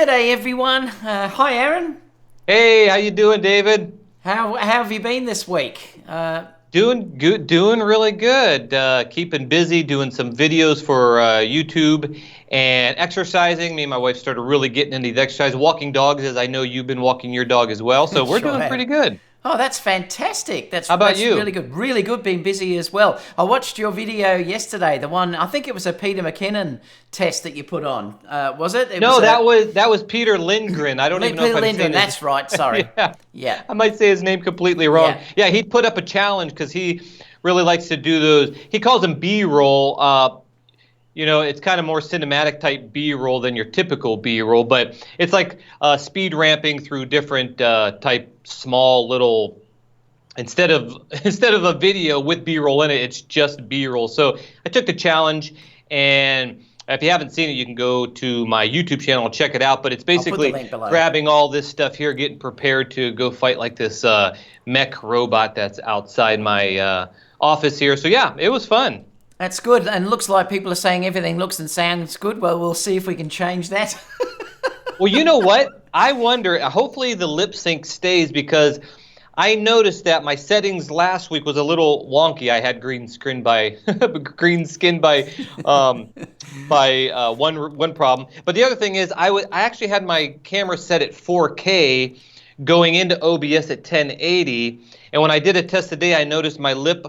G'day everyone. Hi Aaron. Hey, how you doing, David? How have you been this week? Doing good, doing really good. Keeping busy, doing some videos for YouTube and exercising. Me and my wife started really getting into the exercise, walking dogs, as I know you've been walking your dog as well. So we're Sure doing have. pretty good. Oh, that's fantastic. How about That's you? really good. Really good being busy as well. I watched your video yesterday. The one, I think it was a Peter McKinnon test that you put on. Was it? It was No, a that was Peter Lindgren. I don't even know if Peter I'm Lindgren. saying his. That's right. Sorry. Yeah, Yeah. I might say his name completely wrong. Yeah. Yeah, he put up a challenge because he really likes to do those. He calls them B-roll. It's kind of more cinematic type B-roll than your typical B-roll, but it's like speed ramping through different type small little. Instead of a video with B-roll in it, it's just B-roll. So I took the challenge, and if you haven't seen it, you can go to my YouTube channel and check it out. But it's I'll put the basically link below. grabbing all this stuff here, getting prepared to go fight like this mech robot that's outside my office here. So yeah, it was fun. That's good. And looks like people are saying everything looks and sounds good. Well, we'll see if we can change that. Well, you know what? I wonder. Hopefully, the lip sync stays because I noticed that my settings last week was a little wonky. I had green skin by one problem. But the other thing is, I actually had my camera set at 4K, going into OBS at 1080, and when I did a test today, I noticed my lip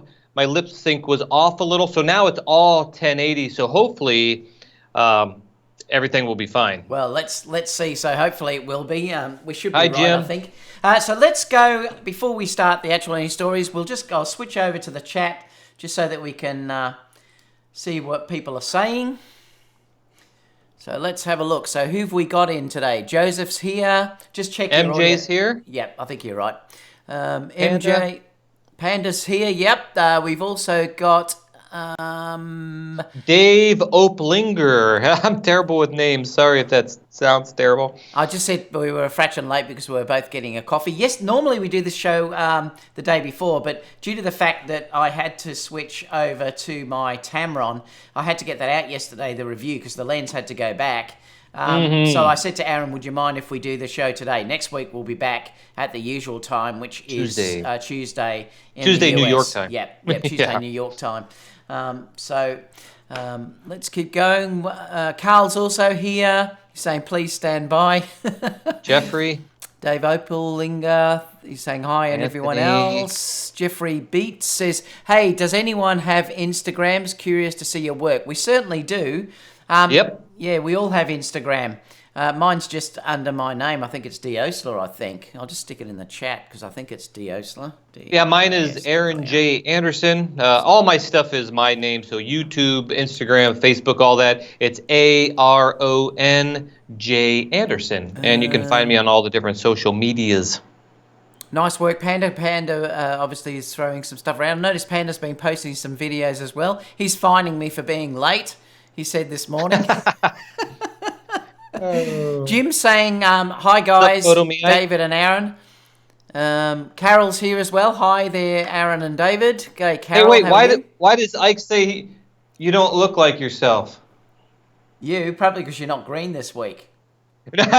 sync was off a little. So now it's all 1080. So hopefully, everything will be fine. Well, let's see. So hopefully it will be. We should be Hi, right, Jim. I think. So let's go, before we start the actual news stories, I'll switch over to the chat just so that we can see what people are saying. So let's have a look. So who have we got in today? Joseph's here. Just check your audio. MJ's here. Yep, I think you're right. MJ, Panda's here. Yep. We've also got Dave Oplinger. I'm terrible with names. Sorry if that sounds terrible. I just said we were a fraction late because we were both getting a coffee. Yes, normally we do the show the day before, but due to the fact that I had to switch over to my Tamron, I had to get that out yesterday, the review, because the lens had to go back. So I said to Aaron, would you mind if we do the show today? Next week we'll be back at the usual time, which is Tuesday in the US. New York time. Yep, Tuesday, Yeah. New York time. Let's keep going. Carl's also here. He's saying, please stand by. Jeffrey. Dave Opelinger, he's saying hi, and everyone else. Jeffrey Beats says, hey, does anyone have Instagrams? Curious to see your work. We certainly do. Yep. Yeah, we all have Instagram. Mine's just under my name. I think it's D. Oastler, I think. I'll just stick it in the chat because I think it's D. Oastler. Yeah, mine is Aaron J. Anderson. All my stuff is my name, so YouTube, Instagram, Facebook, all that. It's Aron J. Anderson, and you can find me on all the different social medias. Nice work, Panda. Panda obviously is throwing some stuff around. Notice Panda's been posting some videos as well. He's fining me for being late, he said this morning. Jim saying, hi guys, David and Aaron. Carol's here as well. Hi there, Aaron and David. Okay, Carol. Hey, wait, why does Ike say you don't look like yourself? You, probably because you're not green this week.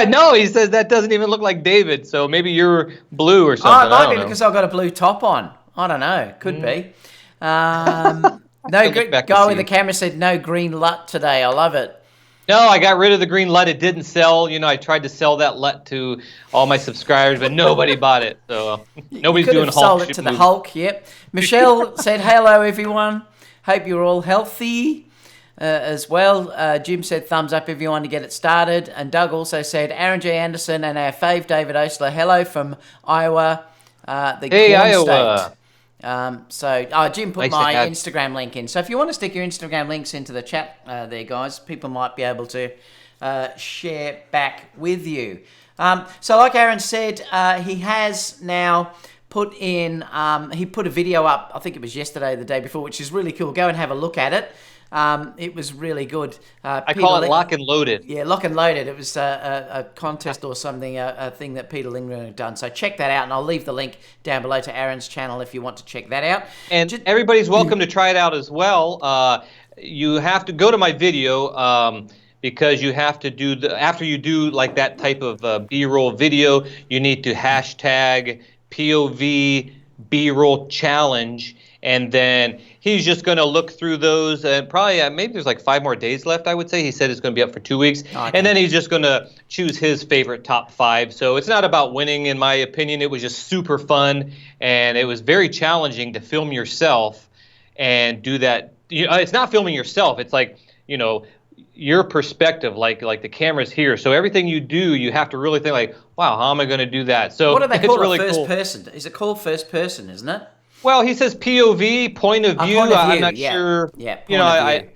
No, he says that doesn't even look like David, so maybe you're blue or something. Oh, it might be because I've got a blue top on. I don't know. Could be. Guy with the camera said no green LUT today. I love it. No, I got rid of the green LUT. It didn't sell. I tried to sell that LUT to all my subscribers, but nobody bought it. So nobody's doing Hulk. Sold it to the Hulk. Yep. Michelle said hello, everyone. Hope you're all healthy as well. Jim said thumbs up, everyone, to get it started. And Doug also said Aaron J. Anderson and our fave David Oastler. Hello from Iowa, the corn Iowa. state. Jim put my Instagram link in. So if you want to stick your Instagram links into the chat there, guys, people might be able to share back with you. So like Aaron said, he has now put in, he put a video up, I think it was yesterday or the day before, which is really cool. Go and have a look at it. It was really good. I call it Lock and Loaded. Yeah, Lock and Loaded. It was a contest or something, a thing that Peter Lindgren had done. So check that out, and I'll leave the link down below to Aaron's channel if you want to check that out. And everybody's welcome to try it out as well. You have to go to my video, because you have to do after you do like that type of B-roll video, you need to hashtag POV B-roll challenge, and then he's just going to look through those, and probably maybe there's like 5 more days left, I would say. He said it's going to be up for 2 weeks, Okay. and then he's just going to choose his favorite top 5. So it's not about winning, in my opinion. It was just super fun, and it was very challenging to film yourself and do that. It's not filming yourself. It's like, your perspective, like the camera's here. So everything you do, you have to really think like, wow, how am I going to do that? So what do they call really it? First cool. person? Is it called first person? Isn't it? Well, he says POV, point of view. Point of view, I'm not yeah. sure. Yeah, point of view.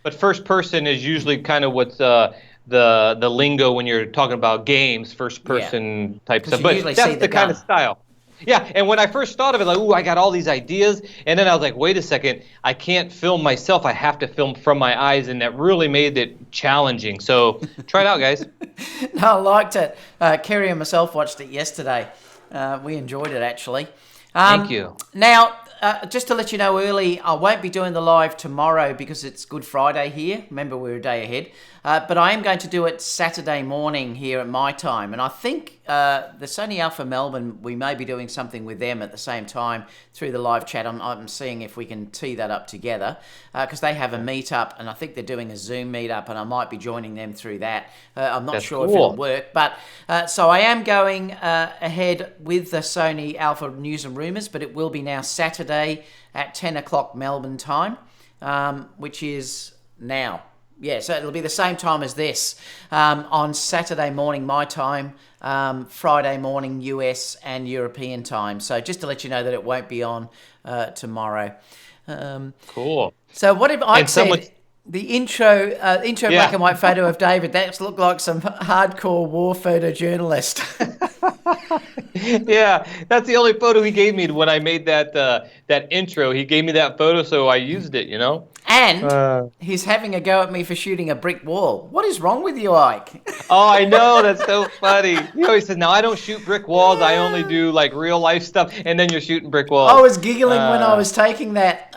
But first person is usually kind of what's the lingo when you're talking about games, first person type stuff. But that's the kind of style. Yeah, and when I first thought of it, like, ooh, I got all these ideas, and then I was like, wait a second, I can't film myself. I have to film from my eyes, and that really made it challenging. So try it out, guys. No, I liked it. Kerry and myself watched it yesterday. We enjoyed it, actually. Thank you. Now, just to let you know early, I won't be doing the live tomorrow because it's Good Friday here. Remember, we're a day ahead. But I am going to do it Saturday morning here at my time. And I think the Sony Alpha Melbourne, we may be doing something with them at the same time through the live chat. I'm seeing if we can tee that up together because they have a meetup, and I think they're doing a Zoom meetup, and I might be joining them through that. I'm not sure if it'll work. But so I am going ahead with the Sony Alpha News and Rumours, but it will be now Saturday at 10 o'clock Melbourne time, which is now. Yeah, so it'll be the same time as this on Saturday morning, my time, Friday morning, US and European time. So just to let you know that it won't be on tomorrow. Cool. So what have I said? The intro black and white photo of David, that's looked like some hardcore war photojournalist. Yeah, that's the only photo he gave me when I made that intro. He gave me that photo, so I used it, And he's having a go at me for shooting a brick wall. What is wrong with you, Ike? Oh, I know. That's so funny. He always says, no, I don't shoot brick walls. I only do like real life stuff. And then you're shooting brick walls. I was giggling when I was taking that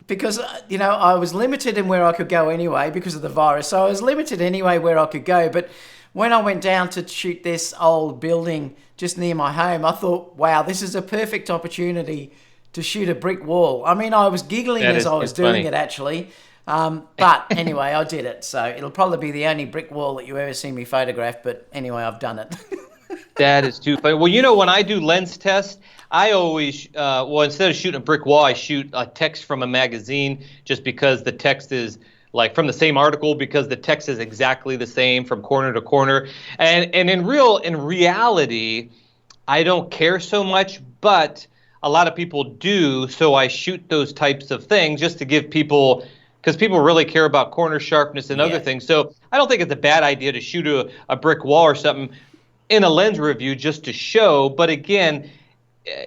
because, I was limited in where I could go anyway because of the virus. So I was limited anyway where I could go. But when I went down to shoot this old building just near my home, I thought, wow, this is a perfect opportunity to shoot a brick wall. I mean, I was giggling as I was doing it, actually. But anyway, I did it. So it'll probably be the only brick wall that you ever see me photograph. But anyway, I've done it. That is too funny. Well, when I do lens tests, I always, instead of shooting a brick wall, I shoot a text from a magazine just because the text is like from the same article, because the text is exactly the same from corner to corner. And in reality, I don't care so much, but a lot of people do. So I shoot those types of things just to give people, because people really care about corner sharpness and other things. So I don't think it's a bad idea to shoot a brick wall or something in a lens review just to show. But again,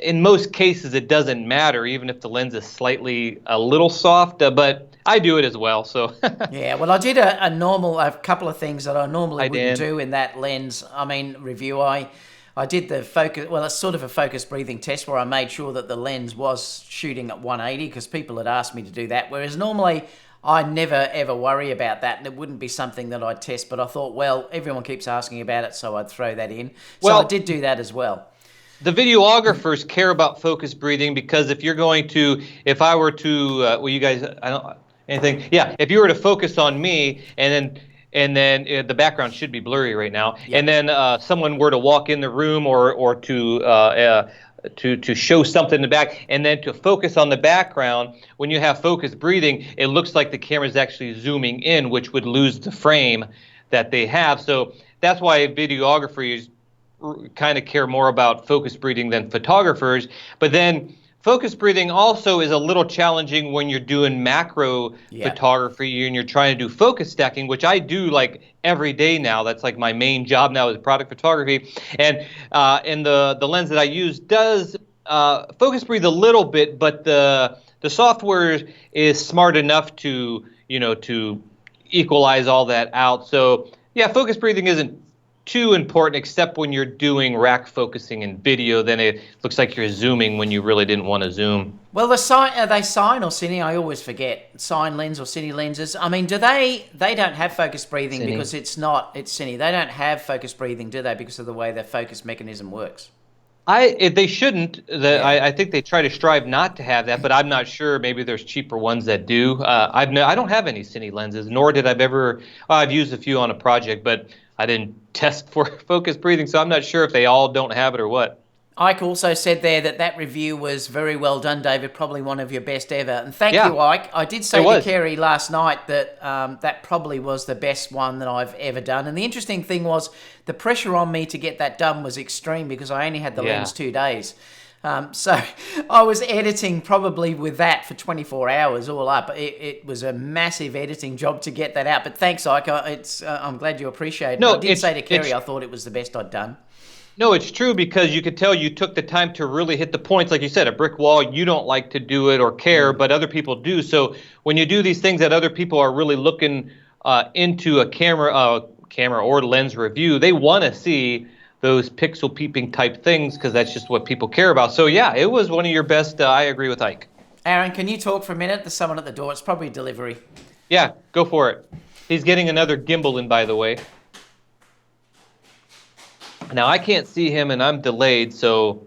in most cases, it doesn't matter, even if the lens is a little soft, but I do it as well. So yeah, well, I did a couple of things that I normally wouldn't do in that lens. Review. I did the focus. Well, it's sort of a focus breathing test where I made sure that the lens was shooting at 180 because people had asked me to do that. Whereas normally I never ever worry about that, and it wouldn't be something that I'd test. But I thought, well, everyone keeps asking about it, so I'd throw that in. So I did do that as well. The videographers care about focus breathing because if I were to, you guys, I don't, anything? Yeah, if you were to focus on me and then the background should be blurry right now, and then someone were to walk in the room or to show something in the back, and then to focus on the background, when you have focus breathing, it looks like the camera is actually zooming in, which would lose the frame that they have. So that's why videographers kind of care more about focus breathing than photographers. But then focus breathing also is a little challenging when you're doing macro photography and you're trying to do focus stacking, which I do like every day now. That's like my main job now is product photography. And the lens that I use does focus breathe a little bit, but the software is smart enough to equalize all that out. So yeah, focus breathing isn't too important, except when you're doing rack focusing in video. Then it looks like you're zooming when you really didn't want to zoom. Well, are they Cine or Cine? I always forget. Cine lens or Cine lenses. I mean, they don't have focus breathing Cine. because it's Cine. They don't have focus breathing, do they? Because of the way the focus mechanism works. They shouldn't. I think they try to strive not to have that, but I'm not sure. Maybe there's cheaper ones that do. I don't have any Cine lenses, nor did I've used a few on a project, but I didn't test for focus breathing, so I'm not sure if they all don't have it or what. Ike also said there that review was very well done, David. Probably one of your best ever. And thank you, Ike. I did say to Kerry last night that that probably was the best one that I've ever done. And the interesting thing was the pressure on me to get that done was extreme because I only had the lens 2 days. So I was editing probably with that for 24 hours all up. It was a massive editing job to get that out. But thanks, Ike. I'm glad you appreciate it. No, I did say to Kerry I thought it was the best I'd done. No, it's true because you could tell you took the time to really hit the points. Like you said, a brick wall, you don't like to do it or care, but other people do. So when you do these things that other people are really looking into a camera or lens review, they want to see those pixel peeping type things because that's just what people care about. So yeah, it was one of your best. I agree with Ike. Aaron, can you talk for a minute? There's someone at the door. It's probably delivery. Yeah, go for it. He's getting another gimbal in, by the way. Now, I can't see him, and I'm delayed, so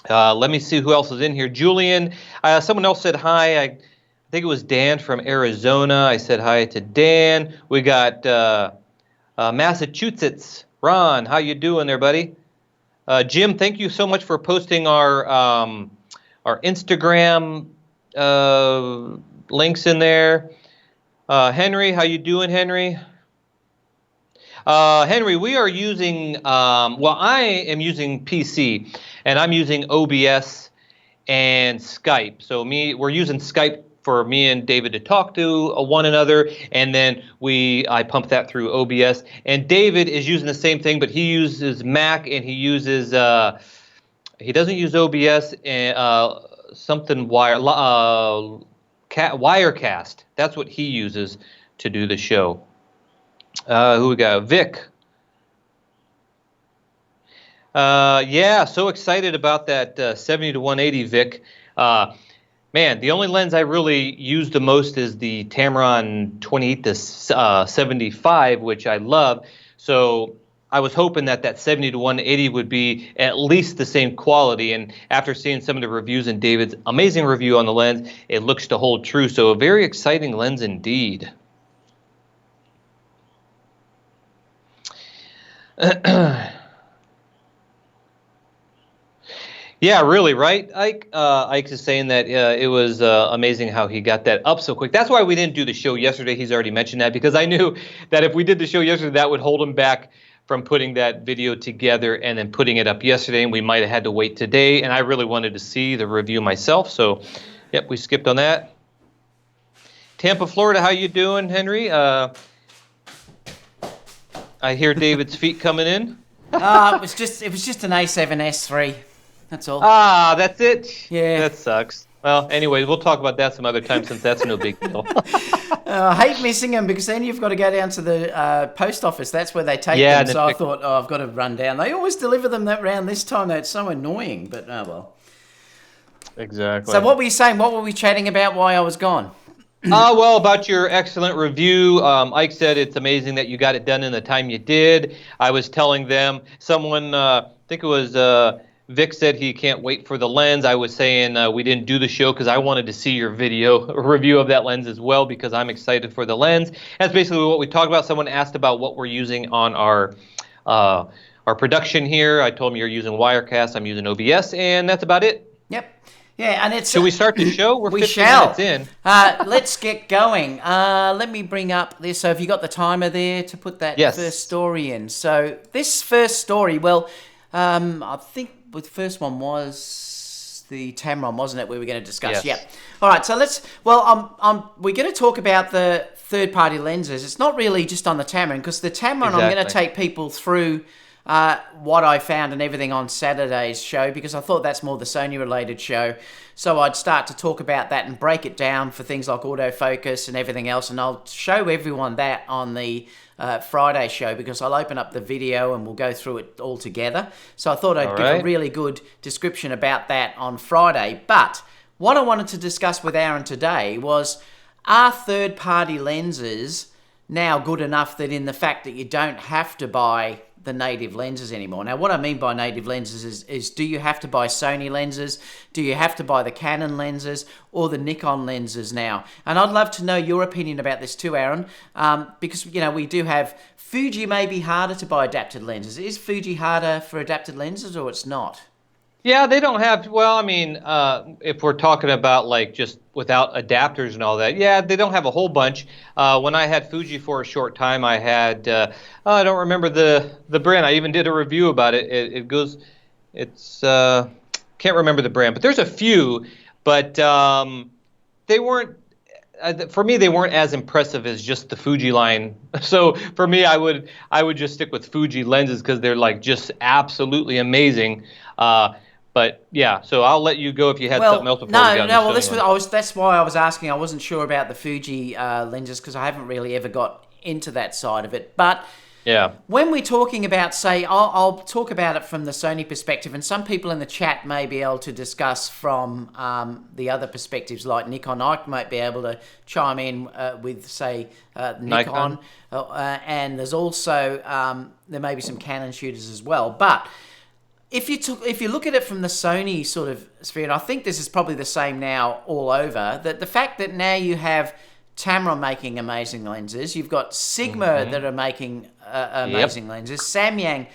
let me see who else is in here. Julian, someone else said hi. I think it was Dan from Arizona. I said hi to Dan. We got Massachusetts. Ron, how you doing there, buddy? Jim, thank you so much for posting our Instagram links in there. Henry, how you doing, Henry? Henry, we are using, I am using PC, and I'm using OBS and Skype. So we're using Skype for me and David to talk to one another, and then I pump that through OBS. And David is using the same thing, but he uses Mac, and he doesn't use OBS and something Wirecast. That's what he uses to do the show. Who we got? Vic. Yeah, so excited about that 70 to 180, Vic. Man, the only lens I really use the most is the Tamron 28 to 75, which I love. So I was hoping that 70 to 180 would be at least the same quality. And after seeing some of the reviews and David's amazing review on the lens, it looks to hold true. So a very exciting lens indeed. Yeah, really, right, Ike? Ike is saying that it was amazing how he got that up so quick. That's why we didn't do the show yesterday. He's already mentioned that because I knew that if we did the show yesterday, that would hold him back from putting that video together and then putting it up yesterday, and we might have had to wait today. And I really wanted to see the review myself, so yep, we skipped on that. Tampa, Florida, how you doing, Henry? I hear David's feet coming in. It was just an A7S3. That's all. That's it? Yeah. That sucks. Well, anyways, we'll talk about that some other time since that's no big deal. I hate missing them because then you've got to go down to the post office. That's where they take them. So I thought, I've got to run down. They always deliver them that round this time. It's so annoying, but oh well. Exactly. So what were you saying? What were we chatting about while I was gone? Well, about your excellent review. Ike said it's amazing that you got it done in the time you did. I was telling them, someone, I think it was Vic said he can't wait for the lens. I was saying we didn't do the show because I wanted to see your video review of that lens as well because I'm excited for the lens. That's basically what we talked about. Someone asked about what we're using on our production here. I told them you're using Wirecast. I'm using OBS, and that's about it. Yep. Yeah, and it's. Should we start the show? We're 15 minutes in. Let's get going. Let me bring up this. So, have you got the timer there to put that first story in? So, this first story, well, I think the first one was the Tamron, wasn't it? We were going to discuss. Yes. Yeah. All right. So we're going to talk about the third-party lenses. It's not really just on the Tamron because the Tamron, I'm going to take people through what I found and everything on Saturday's show, because I thought that's more the Sony related show. So I'd start to talk about that and break it down for things like autofocus and everything else. And I'll show everyone that on the Friday show, because I'll open up the video and we'll go through it all together. So I thought I'd give a really good description about that on Friday. But what I wanted to discuss with Aron today was, are third-party lenses now good enough that in the fact that you don't have to buy the native lenses anymore? Now, what I mean by native lenses is do you have to buy Sony lenses? Do you have to buy the Canon lenses or the Nikon lenses now? And I'd love to know your opinion about this too, Aron, because, we do have Fuji may be harder to buy adapted lenses. Is Fuji harder for adapted lenses or it's not? Yeah, they don't have, well, I mean, if we're talking about like just without adapters and all that, yeah, they don't have a whole bunch. When I had Fuji for a short time, I had, I don't remember the brand. I even did a review about it. Can't remember the brand, but there's a few, but they weren't, for me, they weren't as impressive as just the Fuji line. So for me, I would just stick with Fuji lenses because they're like just absolutely amazing. But yeah, so I'll let you go if you had something else before we got into that's why I was asking. I wasn't sure about the Fuji lenses because I haven't really ever got into that side of it. But yeah, when we're talking about, say, I'll talk about it from the Sony perspective, and some people in the chat may be able to discuss from the other perspectives, like Nikon. I might be able to chime in with, say, Nikon, and there's also there may be some Canon shooters as well, but. If you look at it from the Sony sort of sphere, and I think this is probably the same now all over, that the fact that now you have Tamron making amazing lenses, you've got Sigma that are making amazing lenses, Samyang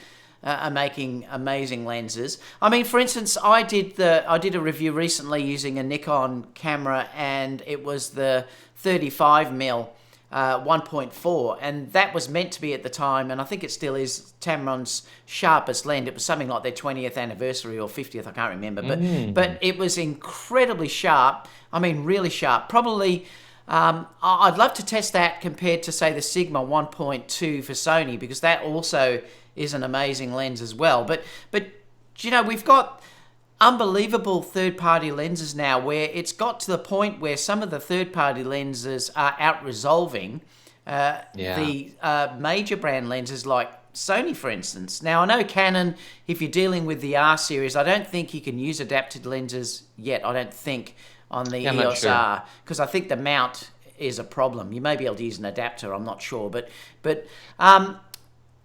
are making amazing lenses. I mean, for instance, I did a review recently using a Nikon camera, and it was the 35mm. 1.4, and that was meant to be at the time, and I think it still is, Tamron's sharpest lens. It was something like their 20th anniversary or 50th, I can't remember, but it was incredibly sharp. I mean, really sharp. Probably, I'd love to test that compared to, say, the Sigma 1.2 for Sony, because that also is an amazing lens as well. But we've got unbelievable third-party lenses now, where it's got to the point where some of the third-party lenses are out-resolving the major brand lenses like Sony, for instance. Now, I know Canon, if you're dealing with the R series, I don't think you can use adapted lenses yet, I don't think, on the EOS R, because I think the mount is a problem. You may be able to use an adapter, I'm not sure, but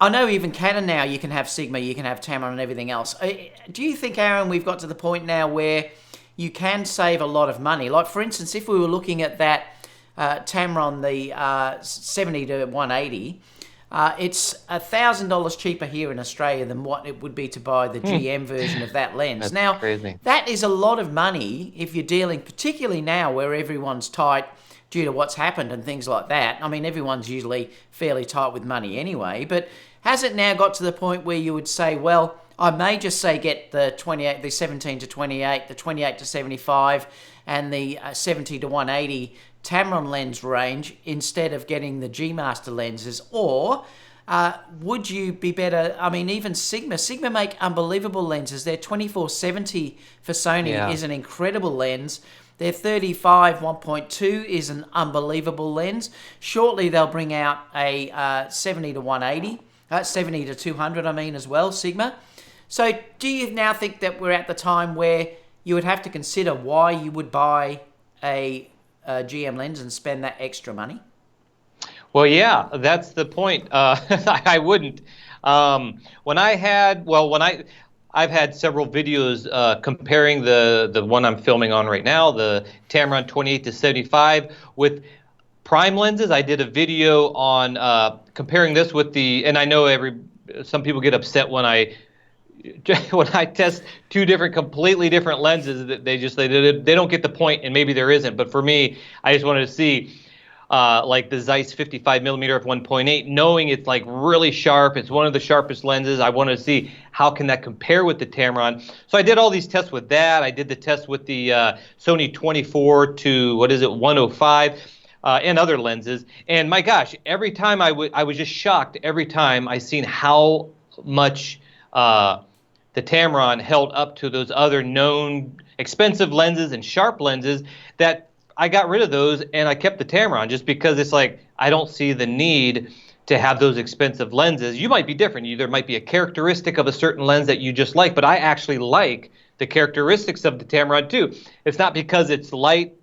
I know even Canon now, you can have Sigma, you can have Tamron and everything else. Do you think, Aron, we've got to the point now where you can save a lot of money? Like, for instance, if we were looking at that Tamron, the 70 to 180, it's $1,000 cheaper here in Australia than what it would be to buy the GM version of that lens. Now, crazy. That is a lot of money if you're dealing, particularly now where everyone's tight due to what's happened and things like that. I mean, everyone's usually fairly tight with money anyway, but has it now got to the point where you would say, well, I may just say get the 28, the 17 to 28, the 28 to 75, and the 70 to 180 Tamron lens range instead of getting the G Master lenses? Or would you be better? I mean, even Sigma make unbelievable lenses. Their 2470 for Sony is an incredible lens. Their 35 1.2 is an unbelievable lens. Shortly, they'll bring out a 70 to 180, 70 to 200, I mean, as well, Sigma. So do you now think that we're at the time where you would have to consider why you would buy a GM lens and spend that extra money? Well, yeah, that's the point. I wouldn't. I've had several videos comparing the one I'm filming on right now, the Tamron 28 to 75 with prime lenses. I did a video on comparing this with and I know some people get upset when I test two completely different lenses, that they don't get the point, and maybe there isn't. But for me, I just wanted to see like the Zeiss 55 millimeter f1.8, knowing it's like really sharp. It's one of the sharpest lenses. I wanted to see how can that compare with the Tamron. So I did all these tests with that. I did the test with the Sony 24 to 105 and other lenses. And my gosh, every time I was just shocked every time I seen how much the Tamron held up to those other known expensive lenses and sharp lenses that I got rid of those and I kept the Tamron just because it's like I don't see the need to have those expensive lenses. You might be different. There might be a characteristic of a certain lens that you just like, but I actually like the characteristics of the Tamron too. It's not because it's light.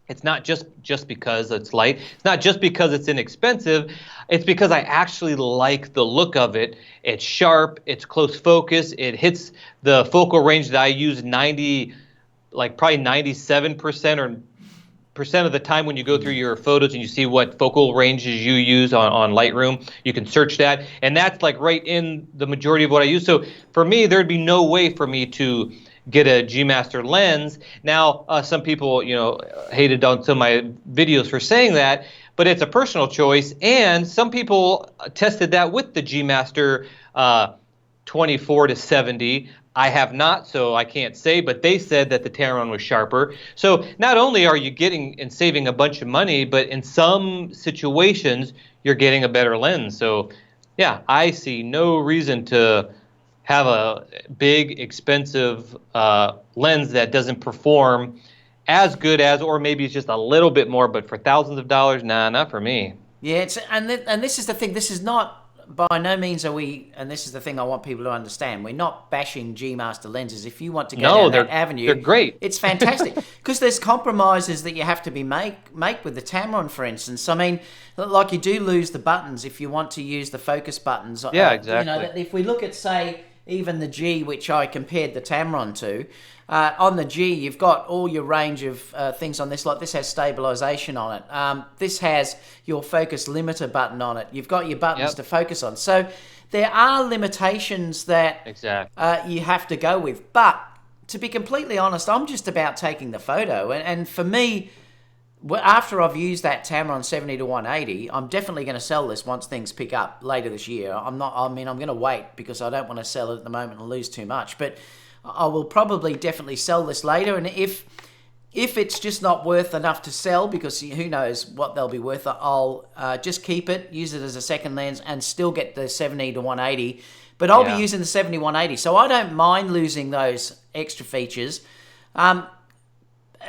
It's not just because it's light. It's not just because it's inexpensive. It's because I actually like the look of it. It's sharp. It's close focus. It hits the focal range that I use probably 97% or percent of the time when you go through your photos and you see what focal ranges you use on Lightroom. You can search that, and that's like right in the majority of what I use. So for me, there'd be no way for me to get a G Master lens. Now, some people, hated on some of my videos for saying that, but it's a personal choice. And some people tested that with the G Master 24 to 70. I have not, so I can't say, but they said that the Tamron was sharper. So not only are you getting and saving a bunch of money, but in some situations, you're getting a better lens. So yeah, I see no reason to have a big, expensive lens that doesn't perform as good as, or maybe it's just a little bit more, but for thousands of dollars, nah, not for me. Yeah, and this is the thing. This is not, by no means are we, and this is the thing I want people to understand. We're not bashing G Master lenses. If you want to go down that avenue, they're great. It's fantastic because there's compromises that you have to make with the Tamron, for instance. I mean, like you do lose the buttons if you want to use the focus buttons. Yeah, exactly. If we look at, say, even the G, which I compared the Tamron to, on the G, you've got all your range of things on this. Like this has stabilization on it. This has your focus limiter button on it. You've got your buttons to focus on. So there are limitations that you have to go with. But to be completely honest, I'm just about taking the photo. And for me, after I've used that Tamron 70 to 180, I'm definitely going to sell this once things pick up later this year. I'm going to wait because I don't want to sell it at the moment and lose too much. But I will probably definitely sell this later. And if it's just not worth enough to sell, because who knows what they'll be worth, I'll just keep it, use it as a second lens, and still get the 70 to 180. But I'll be using the 70 180, so I don't mind losing those extra features.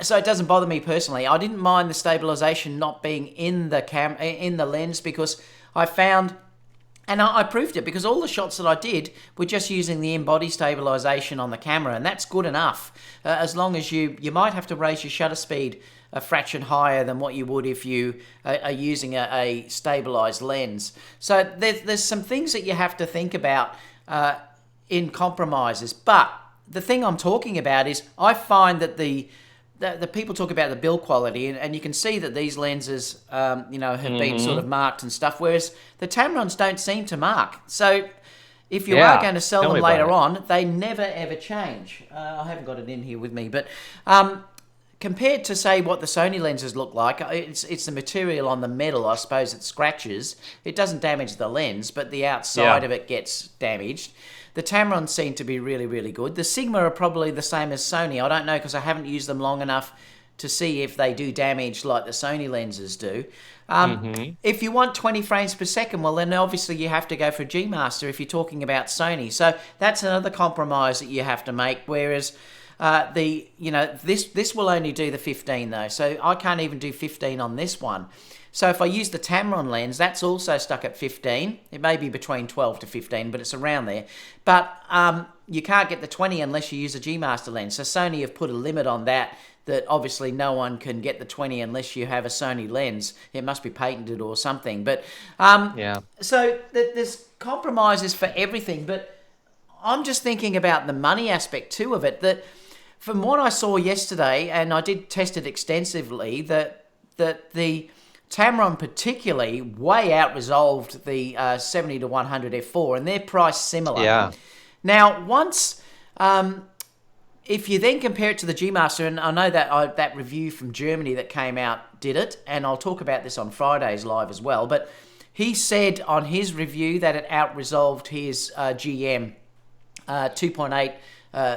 So it doesn't bother me personally. I didn't mind the stabilization not being in the lens because I found, and I proved it because all the shots that I did were just using the in-body stabilization on the camera, and that's good enough. As long as you might have to raise your shutter speed a fraction higher than what you would if you are using a stabilized lens. So there's some things that you have to think about in compromises. But the thing I'm talking about is I find that the people talk about the build quality, and you can see that these lenses, have been sort of marked and stuff, whereas the Tamrons don't seem to mark. So if you are going to sell them later on, they never, ever change. I haven't got it in here with me, but compared to, say, what the Sony lenses look like, it's the material on the metal, I suppose, it scratches. It doesn't damage the lens, but the outside of it gets damaged. The Tamrons seem to be really, really good. The Sigma are probably the same as Sony. I don't know because I haven't used them long enough to see if they do damage like the Sony lenses do. If you want 20 frames per second, well, then obviously you have to go for G Master if you're talking about Sony. So that's another compromise that you have to make, whereas this will only do the 15 though. So I can't even do 15 on this one. So if I use the Tamron lens, that's also stuck at 15. It may be between 12 to 15, but it's around there. But you can't get the 20 unless you use a G Master lens. So Sony have put a limit on that obviously no one can get the 20 unless you have a Sony lens. It must be patented or something. But so there's compromises for everything. But I'm just thinking about the money aspect too of it. That from what I saw yesterday, and I did test it extensively, that the Tamron particularly way out-resolved the 70 to 100 f4, and they're priced similar. Yeah. Now, once, if you then compare it to the G Master, and I know that that review from Germany that came out did it, and I'll talk about this on Friday's live as well, but he said on his review that it out-resolved his GM 2.8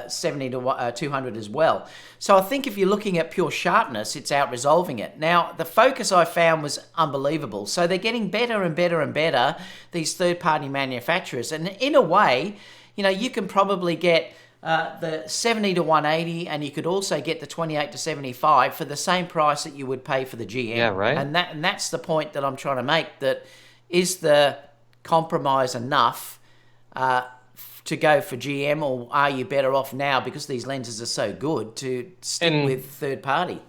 70 to 200 as well. So I think if you're looking at pure sharpness, it's out resolving it. Now, the focus I found was unbelievable. So they're getting better and better and better, these third-party manufacturers. And in a way, you can probably get the 70 to 180, and you could also get the 28 to 75 for the same price that you would pay for the GM. Yeah, right. And that's the point that I'm trying to make, that is the compromise enough to go for GM, or are you better off now, because these lenses are so good, to stick with third party?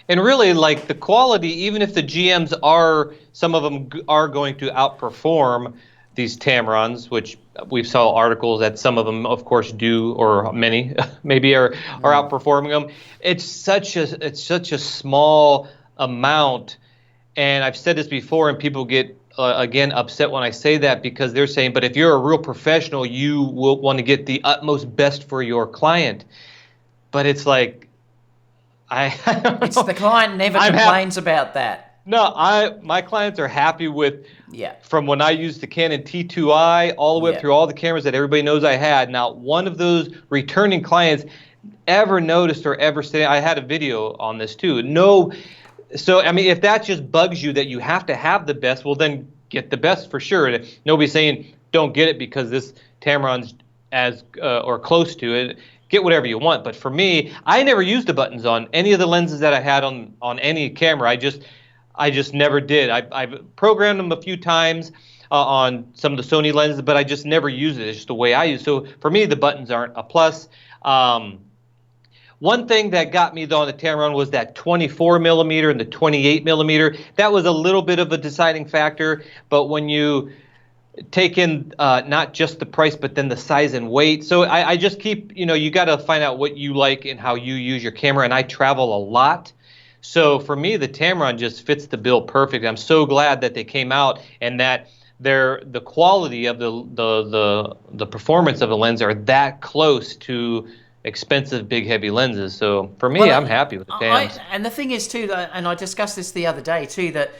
And really, like, the quality, even if the GMs some of them are going to outperform these Tamrons, which we saw articles that some of them, of course, do, or many maybe are outperforming them. It's such a small amount, and I've said this before, and people get again upset when I say that, because they're saying, but if you're a real professional, you will want to get the utmost best for your client. But it's like, it's the client never complains about that. No, my clients are happy with, from when I used the Canon T2i all the way up through all the cameras that everybody knows I had. Not one of those returning clients ever noticed or ever said, I had a video on this too. No. So, I mean, if that just bugs you that you have to have the best, well, then get the best for sure. Nobody's saying don't get it because this Tamron's as or close to it. Get whatever you want. But for me, I never used the buttons on any of the lenses that I had on any camera. I just never did. I've programmed them a few times on some of the Sony lenses, but I just never used it. It's just the way I use it. So for me, the buttons aren't a plus. One thing that got me, though, on the Tamron was that 24 millimeter and the 28 millimeter. That was a little bit of a deciding factor, but when you take in not just the price, but then the size and weight. So I just keep, you got to find out what you like and how you use your camera, and I travel a lot. So for me, the Tamron just fits the bill perfect. I'm so glad that they came out, and that the quality of the performance of the lens are that close to expensive big heavy lenses. So for me, I'm happy with the Tams. And the thing is too, and I discussed this the other day too, that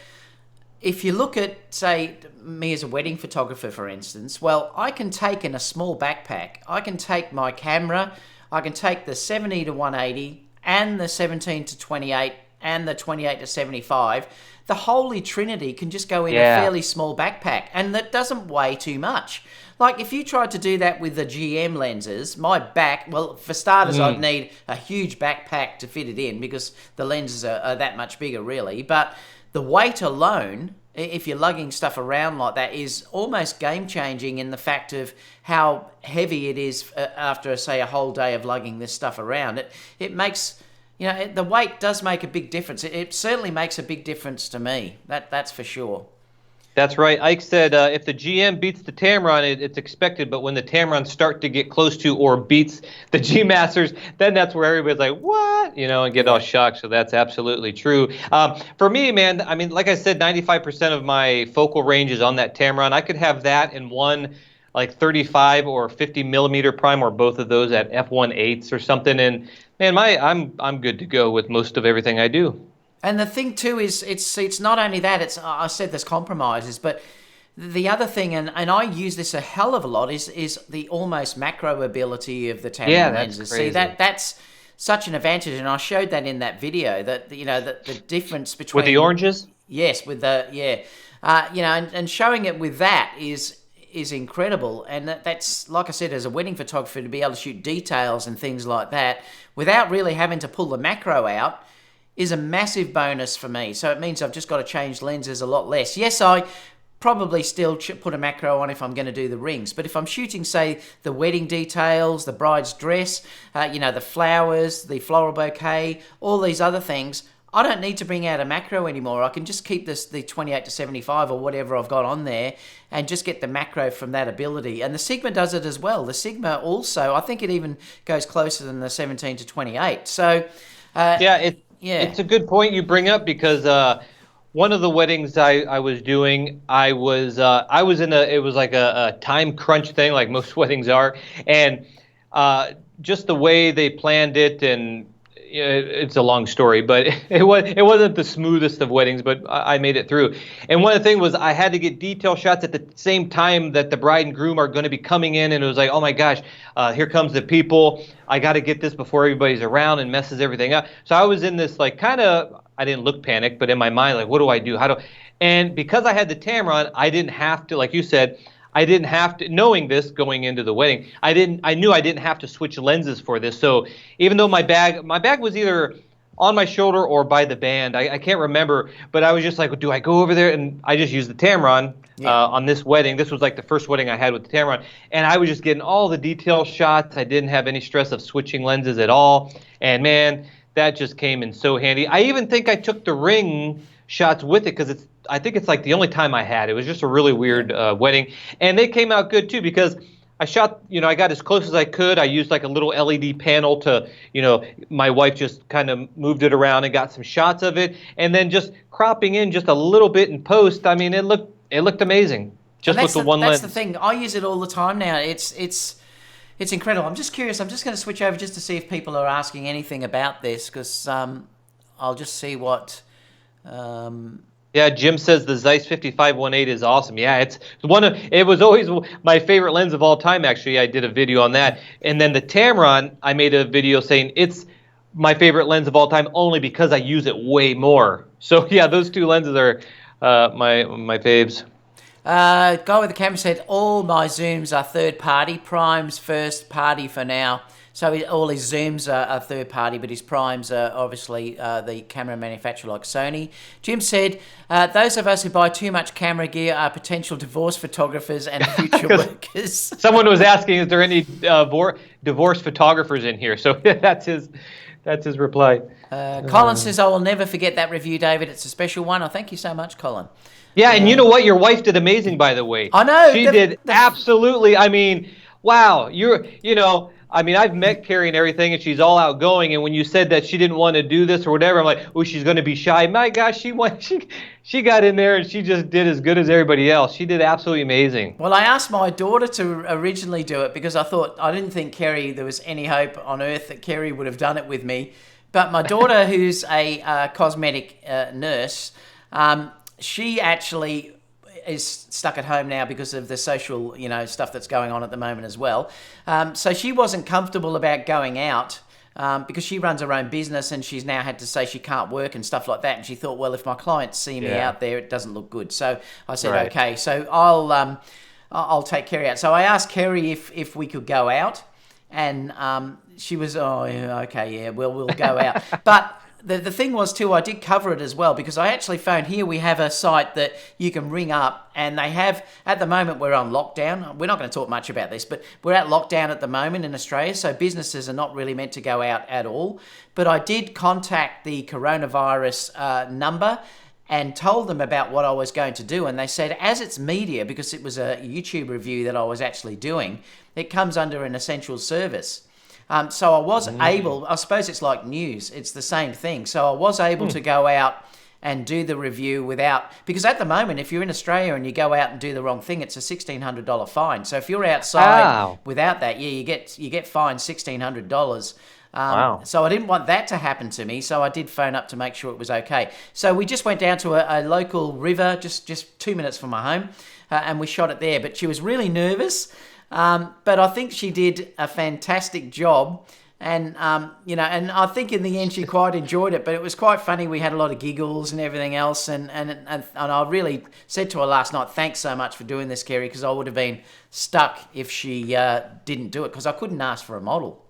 if you look at, say, me as a wedding photographer, for instance, well, I can take in a small backpack, I can take my camera, I can take the 70 to 180 and the 17 to 28 and the 28 to 75. The holy trinity can just go in a fairly small backpack, and that doesn't weigh too much. Like, if you tried to do that with the GM lenses, my back, well, for starters, I'd need a huge backpack to fit it in, because the lenses are that much bigger, really. But the weight alone, if you're lugging stuff around like that, is almost game-changing in the fact of how heavy it is after, say, a whole day of lugging this stuff around. It makes, the weight does make a big difference. It certainly makes a big difference to me. That's for sure. That's right. Ike said if the GM beats the Tamron, it's expected, but when the Tamrons start to get close to or beats the G Masters, then that's where everybody's like, what? And get all shocked. So that's absolutely true. For me, man, I mean, like I said, 95% of my focal range is on that Tamron. I could have that in one like 35 or 50 millimeter prime, or both of those at f1.8s or something. And man, I'm good to go with most of everything I do. And the thing too is, it's not only that. I said there's compromises, but the other thing, and I use this a hell of a lot, is the almost macro ability of the Tamron lenses. Crazy. See, that's such an advantage, and I showed that in that video. That the difference between with the oranges. Yes, with the and showing it with that is incredible. And that's, like I said, as a wedding photographer, to be able to shoot details and things like that without really having to pull the macro out is a massive bonus for me. So it means I've just got to change lenses a lot less. Yes, I probably still put a macro on if I'm going to do the rings. But if I'm shooting, say, the wedding details, the bride's dress, the flowers, the floral bouquet, all these other things, I don't need to bring out a macro anymore. I can just keep the 28 to 75 or whatever I've got on there and just get the macro from that ability. And the Sigma does it as well. The Sigma also, I think it even goes closer than the 17 to 28. So it's a good point you bring up, because one of the weddings I was doing, I was in it was like a time crunch thing, like most weddings are, and just the way they planned it, and it's a long story, but it wasn't the smoothest of weddings, but I made it through. And one of the things was I had to get detail shots at the same time that the bride and groom are going to be coming in, and it was like, oh my gosh, here comes the people. I got to get this before everybody's around and messes everything up. So I was in this like kind of, I didn't look panicked, but in my mind, like, what do I do? And because I had the Tamron, I didn't have to, like you said, I didn't have to, knowing this going into the wedding, I knew I didn't have to switch lenses for this. So even though my bag was either on my shoulder or by the band, I can't remember, but I was just like, do I go over there? And I just used the Tamron on this wedding. This was like the first wedding I had with the Tamron. And I was just getting all the detail shots. I didn't have any stress of switching lenses at all. And man, that just came in so handy. I even think I took the ring shots with it because I think it's like the only time I had. It was just a really weird wedding. And they came out good too because I shot, I got as close as I could. I used like a little LED panel to, my wife just kind of moved it around and got some shots of it. And then just cropping in just a little bit in post. I mean, it looked amazing just with the one lens. That's the thing. I use it all the time now. It's incredible. I'm just curious. I'm just going to switch over just to see if people are asking anything about this because I'll just see what... Yeah, Jim says the Zeiss 5518 is awesome. Yeah, it was always my favorite lens of all time. Actually, I did a video on that. And then the Tamron, I made a video saying it's my favorite lens of all time only because I use it way more. So yeah, those two lenses are my faves. Guy with the camera said all my zooms are third party. Prime's first party for now. So all his zooms are third party, but his primes are obviously the camera manufacturer like Sony. Jim said, those of us who buy too much camera gear are potential divorce photographers and future workers. Someone was asking, is there any divorce photographers in here? So that's his reply. Colin says, I will never forget that review, David. It's a special one. I thank you so much, Colin. Yeah, and you know what? Your wife did amazing, by the way. I know. She did absolutely. I mean, wow. I've met Carrie and everything, and she's all outgoing. And when you said that she didn't want to do this or whatever, I'm like, oh, she's going to be shy. My gosh, she got in there and she just did as good as everybody else. She did absolutely amazing. Well, I asked my daughter to originally do it because I didn't think there was any hope on earth that Carrie would have done it with me. But my daughter, who's a cosmetic nurse, she actually is stuck at home now because of the social, stuff that's going on at the moment as well. So she wasn't comfortable about going out because she runs her own business and she's now had to say she can't work and stuff like that. And she thought, well, if my clients see me out there, it doesn't look good. So I said, okay, so I'll take Kerry out. So I asked Kerry if we could go out, and she was, we'll go out. But the thing was too, I did cover it as well because I actually found here we have a site that you can ring up, and they have, at the moment we're on lockdown. We're not going to talk much about this, but we're at lockdown at the moment in Australia, so businesses are not really meant to go out at all. But I did contact the coronavirus number and told them about what I was going to do, and they said as it's media, because it was a YouTube review that I was actually doing, it comes under an essential service. So I was able, I suppose it's like news, it's the same thing. So I was able to go out and do the review without, because at the moment, if you're in Australia and you go out and do the wrong thing, it's a $1,600 fine. So if you're outside without that, you get fined $1,600. Wow. So I didn't want that to happen to me, so I did phone up to make sure it was okay. So we just went down to a local river, just 2 minutes from my home, and we shot it there. But she was really nervous. But I think she did a fantastic job, and and I think in the end she quite enjoyed it. But it was quite funny. We had a lot of giggles and everything else, and I really said to her last night, "Thanks so much for doing this, Kerry," because I would have been stuck if she didn't do it, because I couldn't ask for a model.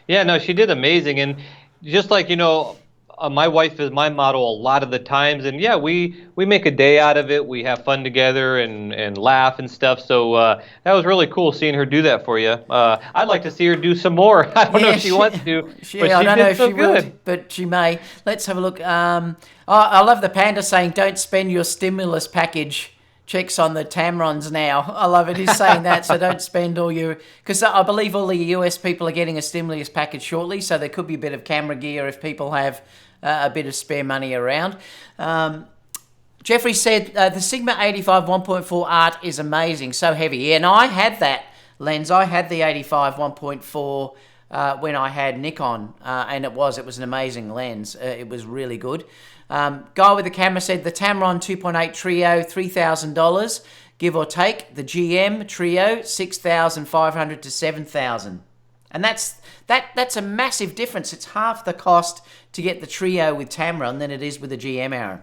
Yeah, no, she did amazing, and just like my wife is my model a lot of the times, and yeah, we make a day out of it. We have fun together and laugh and stuff. So that was really cool seeing her do that for you. I'd like to see her do some more. I don't know if she wants to, but she I don't know did if so she good. will, but she may. Let's have a look. I love the panda saying, "Don't spend your stimulus package checks on the Tamrons now." I love it. He's saying that, so don't spend all your... Because I believe all the US people are getting a stimulus package shortly, so there could be a bit of camera gear if people have a bit of spare money around. Jeffrey said, the Sigma 85 1.4 art is amazing, so heavy. Yeah, and I had that lens. I had the 85 1.4 when I had Nikon, and it was an amazing lens. It was really good. Guy with the camera said the Tamron 2.8 Trio, $3,000, give or take. The GM Trio, $6,500 to $7,000. And that's a massive difference. It's half the cost to get the Trio with Tamron than it is with the GM, Aron.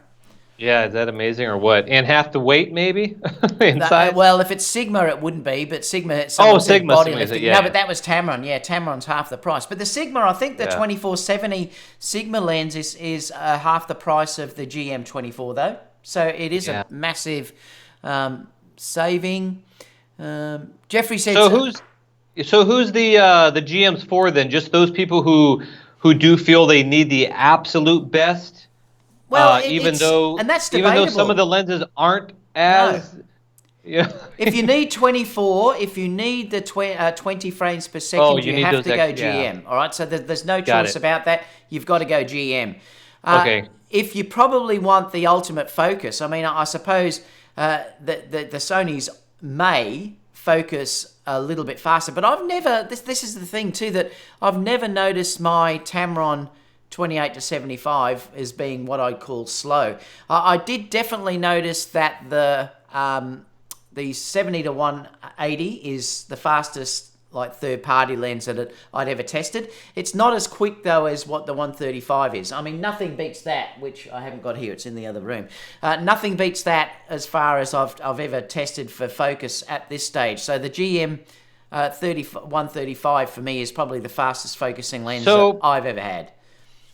Yeah, is that amazing or what? And half the weight, maybe, inside? Well, if it's Sigma, it wouldn't be, but Sigma, Sigma, body Sigma, lifting. yeah. No, but that was Tamron. Yeah, Tamron's half the price. But the Sigma, I think the 2470 Sigma lens is half the price of the GM24, though. So it is a massive saving. Jeffrey said... So who's the GMs for then? Just those people who do feel they need the absolute best? Well, even though some of the lenses aren't as... No. Yeah. If you need 24, if you need the 20 frames per second, you have to go GM. All right, so there's no choice about that. You've got to go GM. Okay. If you probably want the ultimate focus, I mean, I suppose the Sonys may focus a little bit faster, but I've never. This is the thing too, that I've never noticed my Tamron 28 to 75 as being what I'd call slow. I did definitely notice that the 70 to 180 is the fastest third-party lens that I'd ever tested. It's not as quick though as what the 135 is. I mean, nothing beats that, which I haven't got here. It's in the other room. Nothing beats that as far as I've ever tested for focus at this stage. So the GM 135 for me is probably the fastest focusing lens that I've ever had.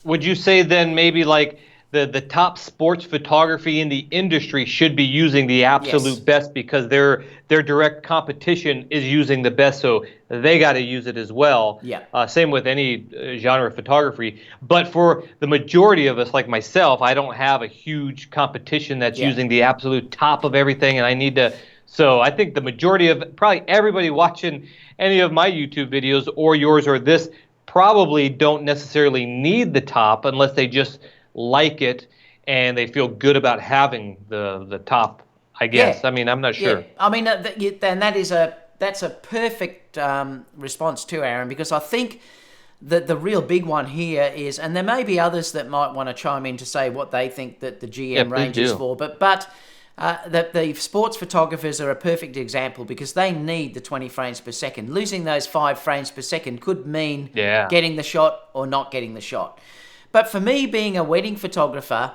Would you say then maybe like the top sports photography in the industry should be using the absolute best because their direct competition is using the best, so they got to use it as well. Yeah. Same with any genre of photography. But for the majority of us, like myself, I don't have a huge competition that's using the absolute top of everything, and I need to. So I think the majority of probably everybody watching any of my YouTube videos or yours or this probably don't necessarily need the top unless they just like it and they feel good about having the top, I guess. I mean, I'm not sure. I mean, that's a perfect response too, Aron, because I think that the real big one here is, and there may be others that might want to chime in to say what they think that the GM range is for, but the sports photographers are a perfect example because they need the 20 frames per second. Losing those 5 frames per second could mean getting the shot or not getting the shot. But for me, being a wedding photographer,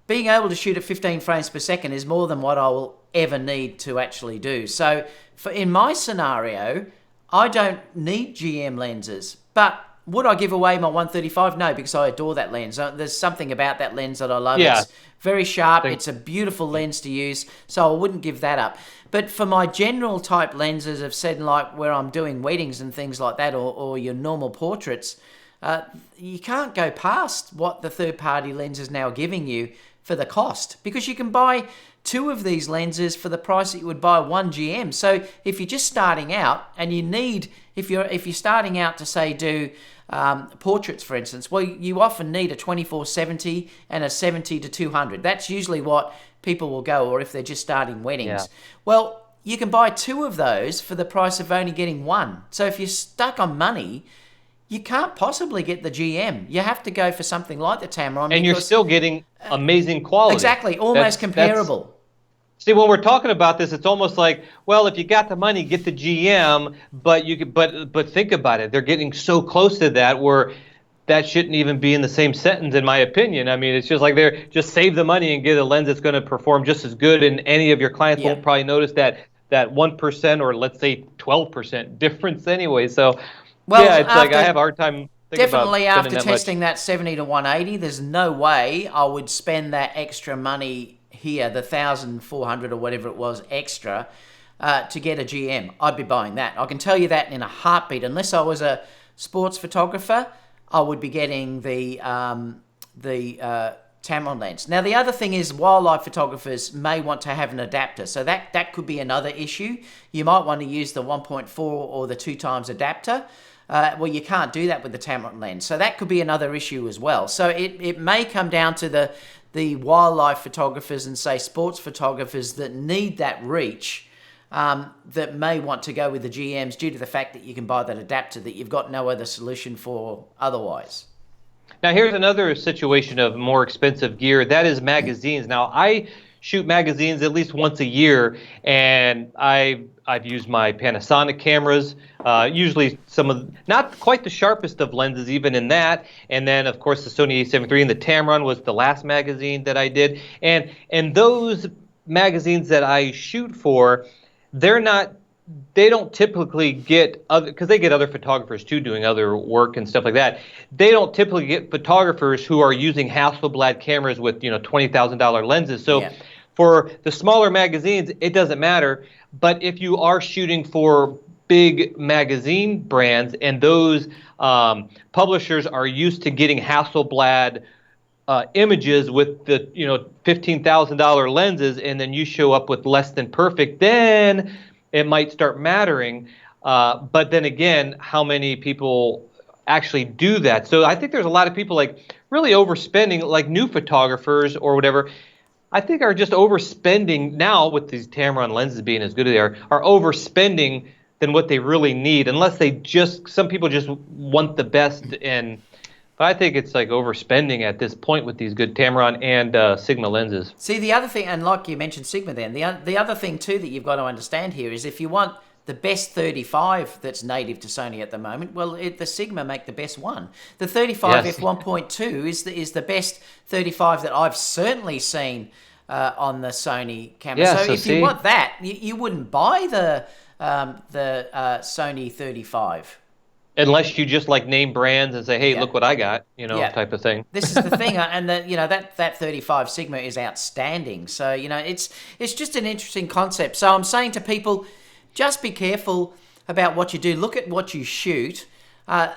being able to shoot at 15 frames per second is more than what I will ever need to actually do. So in my scenario, I don't need GM lenses. But would I give away my 135? No, because I adore that lens. There's something about that lens that I love. Yeah. It's very sharp. It's a beautiful lens to use. So I wouldn't give that up. But for my general type lenses of setting, like where I'm doing weddings and things like that, or your normal portraits, you can't go past what the third-party lens is now giving you for the cost, because you can buy 2 of these lenses for the price that you would buy 1 GM. So if you're just starting out and you need, if you're starting out to say do portraits, for instance, well, you often need a 24-70 and a 70 to 200. That's usually what people will go, or if they're just starting weddings. Yeah. Well, you can buy 2 of those for the price of only getting 1. So if you're stuck on money, you can't possibly get the GM. You have to go for something like the Tamron. And you're still getting amazing quality. Exactly, almost comparable. See, when we're talking about this, it's almost like, well, if you got the money, get the GM, but think about it. They're getting so close to that where that shouldn't even be in the same sentence, in my opinion. I mean, it's just like they're just save the money and get a lens that's going to perform just as good, and any of your clients won't probably notice that 1% or let's say 12% difference anyway. So, it's like I have a hard time thinking definitely about after testing that 70 to 180, there's no way I would spend that extra money here, the 1,400 or whatever it was extra, to get a GM. I'd be buying that. I can tell you that in a heartbeat. Unless I was a sports photographer, I would be getting the Tamron lens. Now, the other thing is wildlife photographers may want to have an adapter. So that could be another issue. You might want to use the 1.4 or the 2 times adapter. Well, you can't do that with the Tamron lens. So that could be another issue as well. So it may come down to the wildlife photographers and, say, sports photographers that need that reach that may want to go with the GMs due to the fact that you can buy that adapter that you've got no other solution for otherwise. Now, here's another situation of more expensive gear. That is magazines. Now, I shoot magazines at least once a year, and I've used my Panasonic cameras, usually some of, not quite the sharpest of lenses even in that, and then, of course, the Sony A7 III and the Tamron was the last magazine that I did. And those magazines that I shoot for, they don't typically get other, because they get other photographers too doing other work and stuff like that. They don't typically get photographers who are using Hasselblad cameras with $20,000 lenses. So for the smaller magazines, it doesn't matter. But if you are shooting for big magazine brands and those publishers are used to getting Hasselblad images with the $15,000 lenses, and then you show up with less than perfect, then it might start mattering. But then again, how many people actually do that? So I think there's a lot of people like really overspending, like new photographers or whatever, I think are just overspending now with these Tamron lenses being as good as they are overspending than what they really need, unless some people just want the best. But I think it's like overspending at this point with these good Tamron and Sigma lenses. See, the other thing, and like you mentioned Sigma then, the other thing too that you've got to understand here is if you want the best 35 that's native to Sony at the moment, well, the Sigma make the best one. The 35 f1.2 is the best 35 that I've certainly seen on the Sony camera. Yeah, so if you want that, you wouldn't buy the Sony 35. Unless you just like name brands and say, hey, look what I got, type of thing. This is the thing, and that 35 Sigma is outstanding. So, it's just an interesting concept. So I'm saying to people, just be careful about what you do. Look at what you shoot.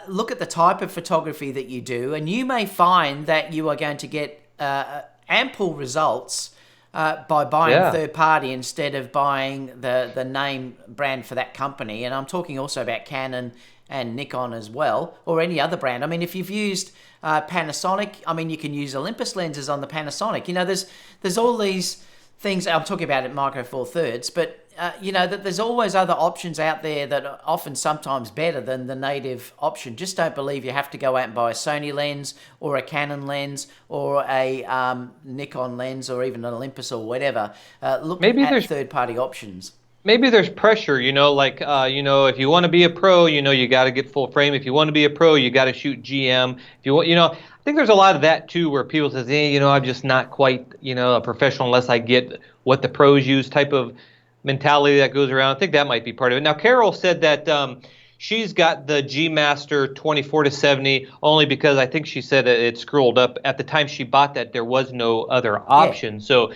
Look at the type of photography that you do, and you may find that you are going to get ample results by buying third party instead of buying the name brand for that company. And I'm talking also about Canon and Nikon as well, or any other brand. I mean, if you've used Panasonic, I mean, you can use Olympus lenses on the Panasonic. There's all these things. I'm talking about at Micro Four Thirds, but that there's always other options out there that are often sometimes better than the native option. Just don't believe you have to go out and buy a Sony lens or a Canon lens or a Nikon lens or even an Olympus or whatever. Look at third-party options. Maybe there's pressure, if you want to be a pro, you got to get full frame. If you want to be a pro, you got to shoot GM. If you want, I think there's a lot of that too, where people says, hey, I'm just not quite, a professional unless I get what the pros use type of mentality that goes around. I think that might be part of it. Now, Carol said that she's got the G Master 24-70 only because I think she said it scrolled up. At the time she bought that, there was no other option. Yeah. So,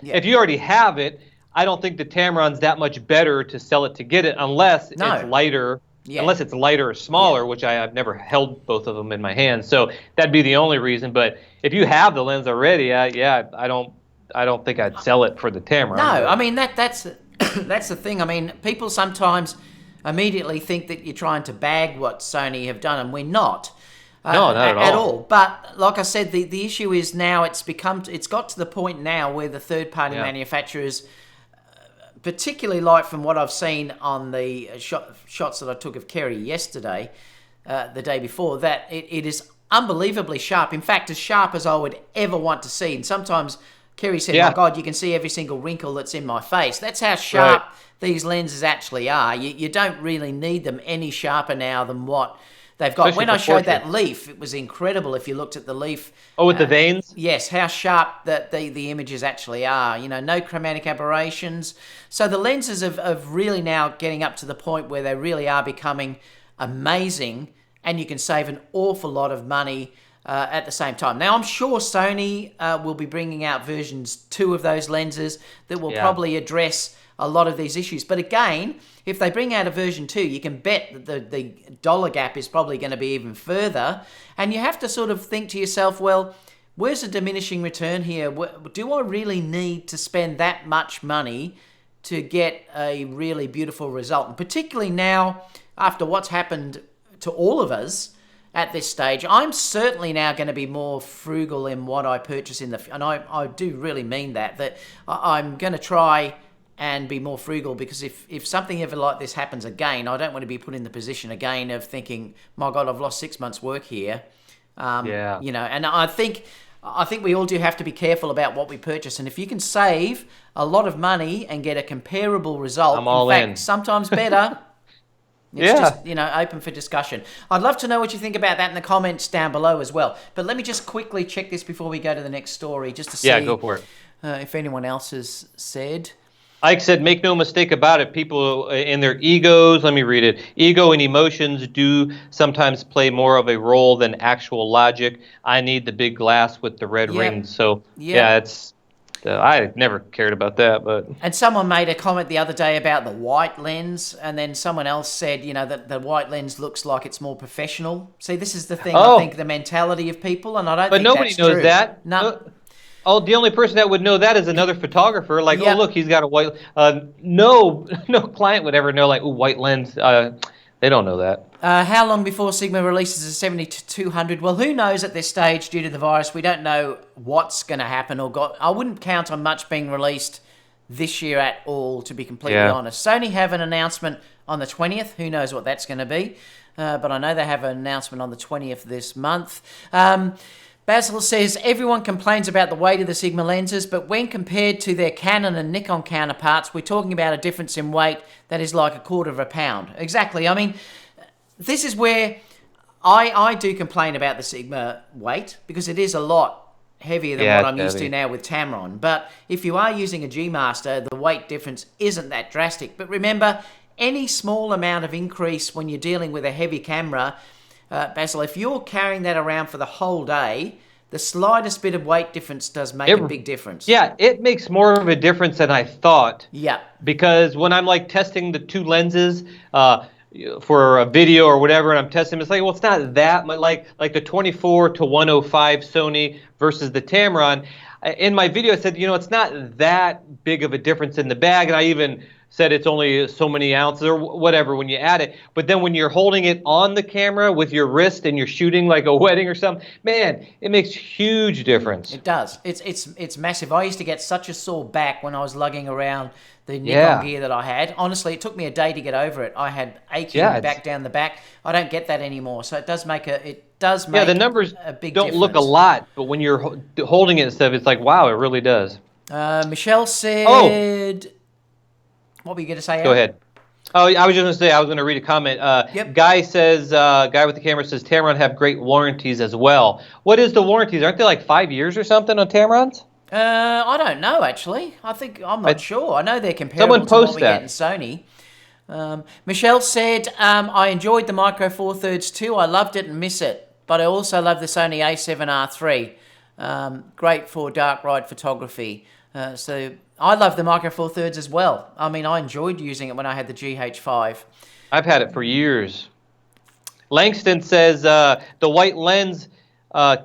if you already have it, I don't think the Tamron's that much better to sell it to get it unless it's lighter. Yeah. Unless it's lighter or smaller, which I've never held both of them in my hands. So that'd be the only reason. But if you have the lens already, I don't think I'd sell it for the Tamron. No, I mean that's the thing. I mean, people sometimes immediately think that you're trying to bag what Sony have done, and we're not. No, not at all. But like I said, the issue is now it's got to the point now where the third-party manufacturers, particularly like from what I've seen on the shots that I took of Kerry yesterday, the day before, that it is unbelievably sharp. In fact, as sharp as I would ever want to see. And sometimes Kerry said, my God, you can see every single wrinkle that's in my face. That's how sharp these lenses actually are. You don't really need them any sharper now than what they've got. When I showed that leaf, it was incredible if you looked at the leaf. Oh, with the veins? Yes, how sharp that the images actually are. No chromatic aberrations. So the lenses of really now getting up to the point where they really are becoming amazing, and you can save an awful lot of money at the same time. Now, I'm sure Sony will be bringing out versions 2 of those lenses that will probably address a lot of these issues. But again, if they bring out a version 2, you can bet that the dollar gap is probably going to be even further. And you have to sort of think to yourself, well, where's the diminishing return here? Do I really need to spend that much money to get a really beautiful result? And particularly now, after what's happened to all of us at this stage, I'm certainly now going to be more frugal in what I purchase and I do really mean that I'm going to try and be more frugal, because if something ever like this happens again, I don't want to be put in the position again of thinking, my God, I've lost 6 months' work here. You know, and I think we all do have to be careful about what we purchase. And if you can save a lot of money and get a comparable result, I'm all in. sometimes better. It's just, you know, open for discussion. I'd love to know what you think about that in the comments down below as well. But let me just quickly check this before we go to the next story, just to see go for it. If anyone else has said. Ike said, make no mistake about it, people in their egos, let me read it, ego and emotions do sometimes play more of a role than actual logic. I need the big glass with the red rings. So, it's... I never cared about that, but... And someone made a comment the other day about the white lens, and then someone else said, you know, that the white lens looks like it's more professional. See, this is the thing, I think, the mentality of people, and I don't think nobody that's knows true. that. No. Oh, the only person that would know that is another photographer. Like, oh, look, he's got a white... no client would ever know, like, ooh, white lens. They don't know that. How long before Sigma releases a 70 to 200? Well, who knows at this stage due to the virus? We don't know what's going to happen. I wouldn't count on much being released this year at all, to be completely honest. Sony have an announcement on the 20th. Who knows what that's going to be? But I know they have an announcement on the 20th this month. Basil says, everyone complains about the weight of the Sigma lenses, but when compared to their Canon and Nikon counterparts, we're talking about a difference in weight that is like 1/4 pound. Exactly. I mean, this is where I do complain about the Sigma weight, because it is a lot heavier than what I'm used to now with Tamron. But if you are using a G Master, the weight difference isn't that drastic. But remember, any small amount of increase when you're dealing with a heavy camera, Basil, if you're carrying that around for the whole day, the slightest bit of weight difference does make a big difference. Yeah, it makes more of a difference than I thought. Yeah. Because when I'm like testing the two lenses for a video or whatever, and I'm testing, it's like, well, it's not that much, like the 24 to 105 Sony versus the Tamron. In my video, I said, you know, it's not that big of a difference in the bag, and I even said it's only so many ounces or whatever when you add it. But then when you're holding it on the camera with your wrist and you're shooting like a wedding or something, man, it makes huge difference. It does. It's massive. I used to get such a sore back when I was lugging around the Nikon gear that I had. Honestly, it took me a day to get over it. I had aching back down the back. I don't get that anymore. So it does make the numbers a big don't difference. Look a lot, but when you're holding it and stuff, it's like, wow, it really does. Michelle said... What were you going to say, Aaron? Go ahead. Oh, I was just going to say, I was going to read a comment. Guy says, guy with the camera says, Tamron have great warranties as well. What is the warranties? Aren't they like 5 years or something on Tamrons? I don't know, actually. I'm not sure. I know they're comparable to what we get in Sony. Michelle said, I enjoyed the Micro Four Thirds too. I loved it and miss it. But I also love the Sony A7R III. Great for dark ride photography. So I love the Micro Four Thirds as well. I mean, I enjoyed using it when I had the GH5. I've had it for years. Langston says the white lens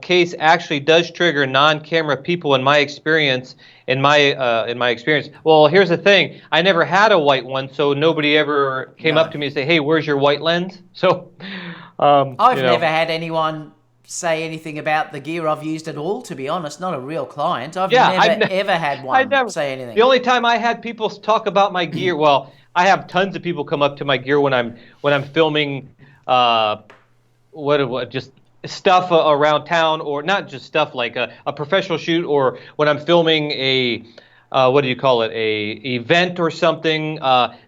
case actually does trigger non-camera people in my experience. In my experience. Well, here's the thing. I never had a white one, so nobody ever came up to me and say, "Hey, where's your white lens?" So I've never had anyone say anything about the gear I've used at all, to be honest. Not a real client. I've never ever had one say anything. The only time I had people talk about my gear, well, I have tons of people come up to my gear when I'm filming just stuff around town, or not just stuff like a professional shoot, or when I'm filming a event or something.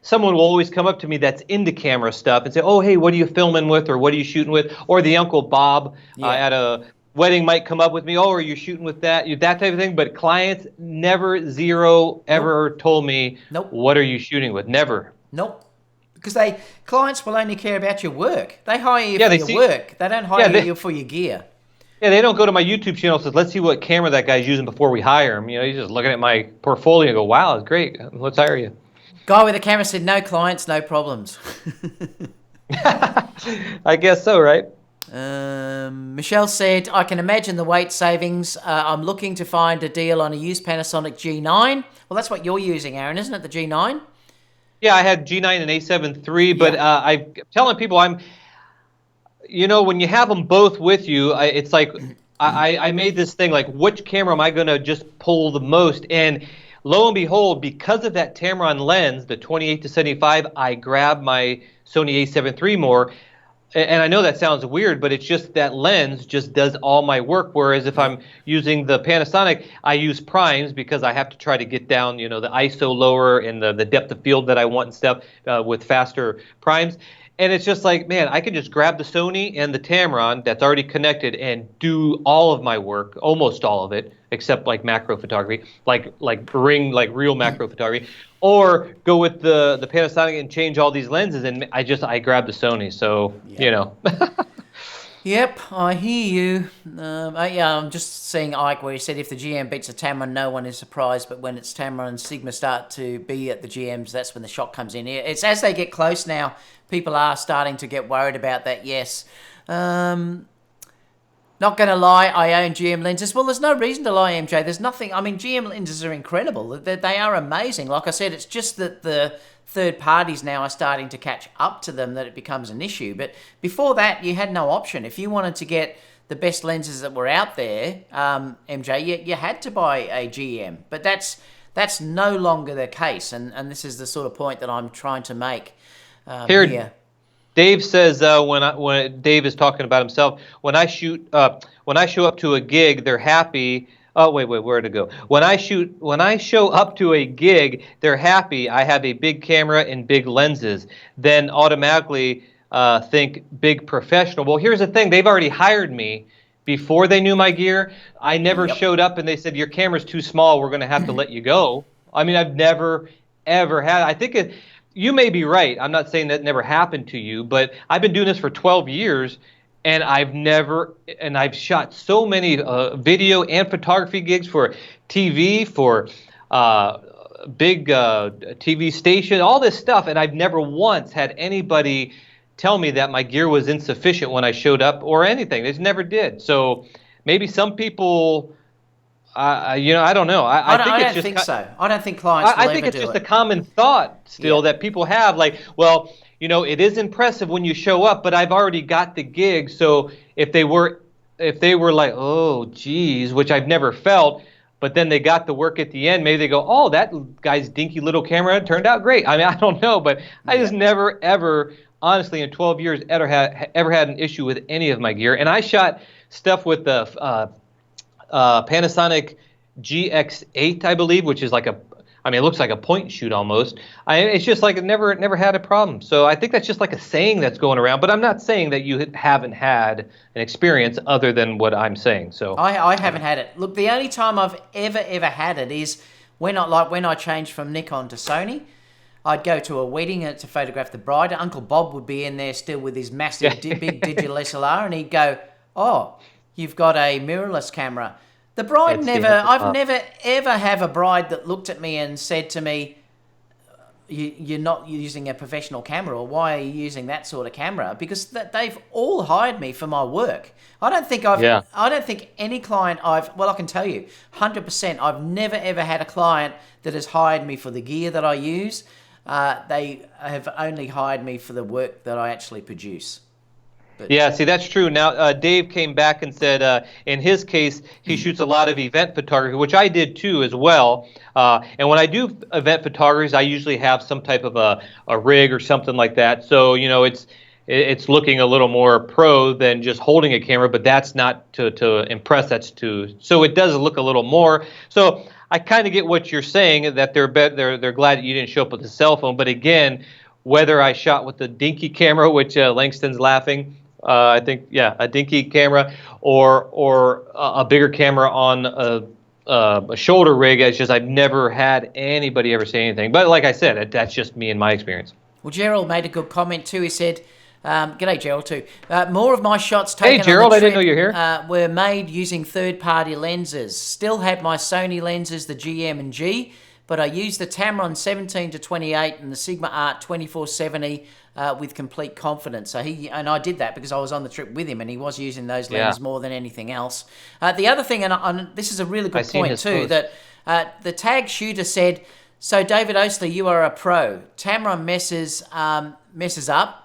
Someone will always come up to me that's into camera stuff and say, oh, hey, what are you filming with, or what are you shooting with? Or the Uncle Bob at a wedding might come up with me, oh, are you shooting with that type of thing. But clients never, ever told me, what are you shooting with? Never. Nope. Because clients will only care about your work. They hire you for your work. They don't hire you for your gear. Yeah, they don't go to my YouTube channel and say, let's see what camera that guy's using before we hire him. You know, he's just looking at my portfolio and go, wow, it's great. Let's hire you. Guy with the camera said, no clients, no problems. I guess so, right? Michelle said, I can imagine the weight savings. I'm looking to find a deal on a used Panasonic G9. Well, that's what you're using, Aaron, isn't it, the G9? Yeah, I had G9 and A7 III, but I'm telling people when you have them both with you, it's like I made this thing like, which camera am I going to just pull the most? And lo and behold, because of that Tamron lens, the 28-75, I grabbed my Sony A7 III more. And I know that sounds weird, but it's just that lens just does all my work. Whereas if I'm using the Panasonic, I use primes because I have to try to get down, the ISO lower and the depth of field that I want and stuff with faster primes. And it's just like, man, I can just grab the Sony and the Tamron that's already connected and do all of my work, almost all of it, except like macro photography, like real macro photography, or go with the Panasonic and change all these lenses. And I grab the Sony. So, Yep, I hear you. I'm just seeing Ike where he said if the GM beats a Tamron, no one is surprised, but when it's Tamron and Sigma start to be at the GMs, that's when the shock comes in. It's as they get close now, people are starting to get worried about that, yes. Not going to lie, I own GM lenses. Well, there's no reason to lie, MJ. There's nothing. I mean, GM lenses are incredible. They are amazing. Like I said, it's just that the third parties now are starting to catch up to them that it becomes an issue. But before that, you had no option. If you wanted to get the best lenses that were out there, MJ, you had to buy a GM. But that's no longer the case. And this is the sort of point that I'm trying to make here. Dave says when Dave is talking about himself, when I show up to a gig, they're happy. Oh wait, where'd it go? When I show up to a gig, they're happy. I have a big camera and big lenses. Then automatically think big professional. Well, here's the thing: they've already hired me before they knew my gear. I never showed up and they said your camera's too small. We're going to have to let you go. I mean, I've never ever had. I think you may be right. I'm not saying that never happened to you, but I've been doing this for 12 years, and I've shot so many video and photography gigs for TV, for big TV station, all this stuff, and I've never once had anybody tell me that my gear was insufficient when I showed up or anything. They just never did. So maybe some people... I don't know. I don't think so. I don't think clients will I think it's just a common thought still that people have. Like, well, it is impressive when you show up, but I've already got the gig. So if they were like, oh, geez, which I've never felt, but then they got the work at the end, maybe they go, oh, that guy's dinky little camera turned out great. I mean, I don't know, but I just never, ever, honestly, in 12 years, ever had an issue with any of my gear. And I shot stuff with the Panasonic GX8, I believe, which is it looks like a point and shoot almost. It's just like it never had a problem. So I think that's just like a saying that's going around. But I'm not saying that you haven't had an experience other than what I'm saying. So I haven't had it. Look, the only time I've ever had it is when I changed from Nikon to Sony. I'd go to a wedding to photograph the bride. Uncle Bob would be in there still with his massive big digital SLR, and he'd go, "Oh, you've got a mirrorless camera." The bride I've never ever have a bride that looked at me and said to me, you're not using a professional camera, or why are you using that sort of camera? Because they've all hired me for my work. I don't think any client I can tell you 100%, I've never ever had a client that has hired me for the gear that I use. They have only hired me for the work that I actually produce. Yeah, see, that's true. Now, Dave came back and said in his case, he shoots a lot of event photography, which I did too as well. And when I do event photography, I usually have some type of a rig or something like that. So, it's looking a little more pro than just holding a camera, but that's not to impress. So it does look a little more. So I kind of get what you're saying, that they're glad that you didn't show up with a cell phone. But again, whether I shot with the dinky camera, which Langston's laughing, I think, a dinky camera or a bigger camera on a shoulder rig. It's just I've never had anybody ever say anything. But like I said, that's just me and my experience. Well, Gerald made a good comment too. He said, g'day, Gerald, too. More of my shots taken Gerald, on the trip, I didn't know you're here. Were made using third-party lenses. Still had my Sony lenses, the GM and G, but I used the Tamron 17-28 and the Sigma Art 2470 with complete confidence. So I did that because I was on the trip with him, and he was using those lenses more than anything else. The other thing, and this is a really good point too, that the tag shooter said, "So David Oastler, you are a pro. Tamron messes up.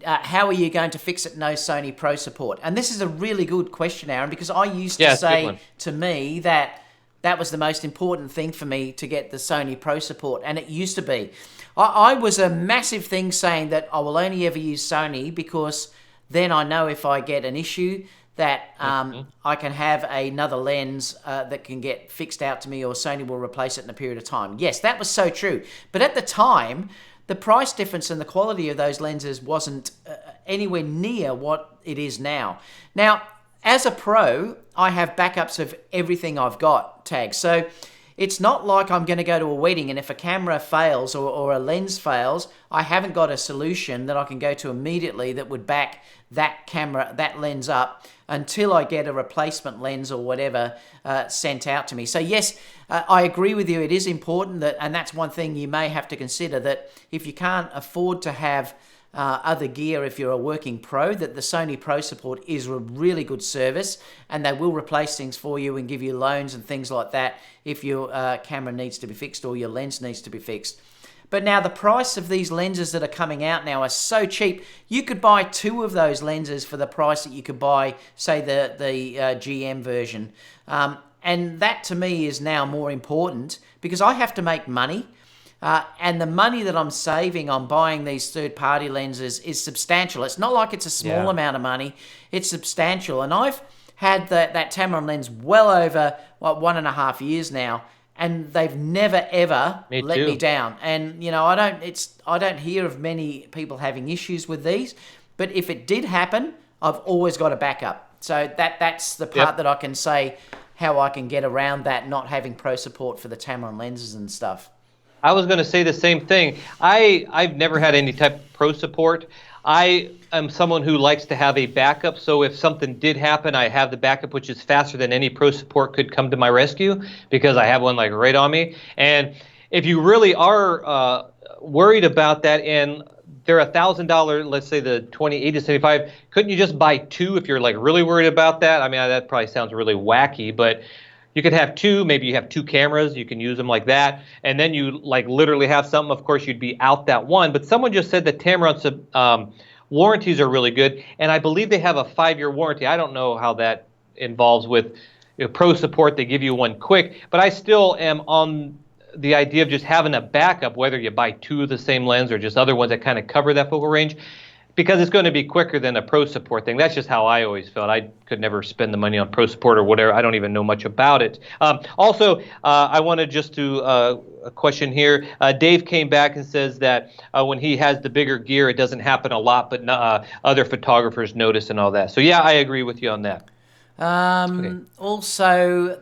How are you going to fix it? No Sony Pro support." And this is a really good question, Aaron, because I used to say to me that that was the most important thing for me to get the Sony Pro support, and it used to be. I was a massive thing saying that I will only ever use Sony because then I know if I get an issue that I can have another lens that can get fixed out to me, or Sony will replace it in a period of time. Yes, that was so true. But at the time, the price difference and the quality of those lenses wasn't anywhere near what it is now. Now, as a pro, I have backups of everything I've got tagged. So it's not like I'm going to go to a wedding and if a camera fails or a lens fails, I haven't got a solution that I can go to immediately that would back that lens up until I get a replacement lens or whatever sent out to me. So yes, I agree with you. It is important that, and that's one thing you may have to consider, that if you can't afford to have other gear, if you're a working pro, that the Sony Pro support is a really good service, and they will replace things for you and give you loans and things like that if your camera needs to be fixed or your lens needs to be fixed. But now the price of these lenses that are coming out now are so cheap. You could buy 2 of those lenses for the price that you could buy, say, the GM version. And that to me is now more important because I have to make money. And the money that I'm saving on buying these third-party lenses is substantial. It's not like it's a small amount of money. It's substantial. And I've had that Tamron lens well over 1.5 years now, and they've never ever let me down. And I don't hear of many people having issues with these, but if it did happen, I've always got a backup. So that's the part that I can say how I can get around that, not having pro support for the Tamron lenses and stuff. I was going to say the same thing. I've never had any type of pro support. I am someone who likes to have a backup, so if something did happen, I have the backup, which is faster than any pro support could come to my rescue because I have one like right on me. And if you really are worried about that and they're $1,000, let's say the 28 to 75, couldn't you just buy 2 if you're like really worried about that? I mean, that probably sounds really wacky, but you could have 2, maybe you have 2 cameras, you can use them like that, and then you like literally have something. Of course, you'd be out that one, but someone just said that Tamron's warranties are really good, and I believe they have a 5-year warranty. I don't know how that involves with pro support. They give you one quick, but I still am on the idea of just having a backup, whether you buy 2 of the same lens or just other ones that kind of cover that focal range, because it's going to be quicker than a pro support thing. That's just how I always felt. I could never spend the money on pro support or whatever. I don't even know much about it. Also, I wanted just to a question here. Dave came back and says that when he has the bigger gear, it doesn't happen a lot, but other photographers notice and all that. So yeah, I agree with you on that. Also,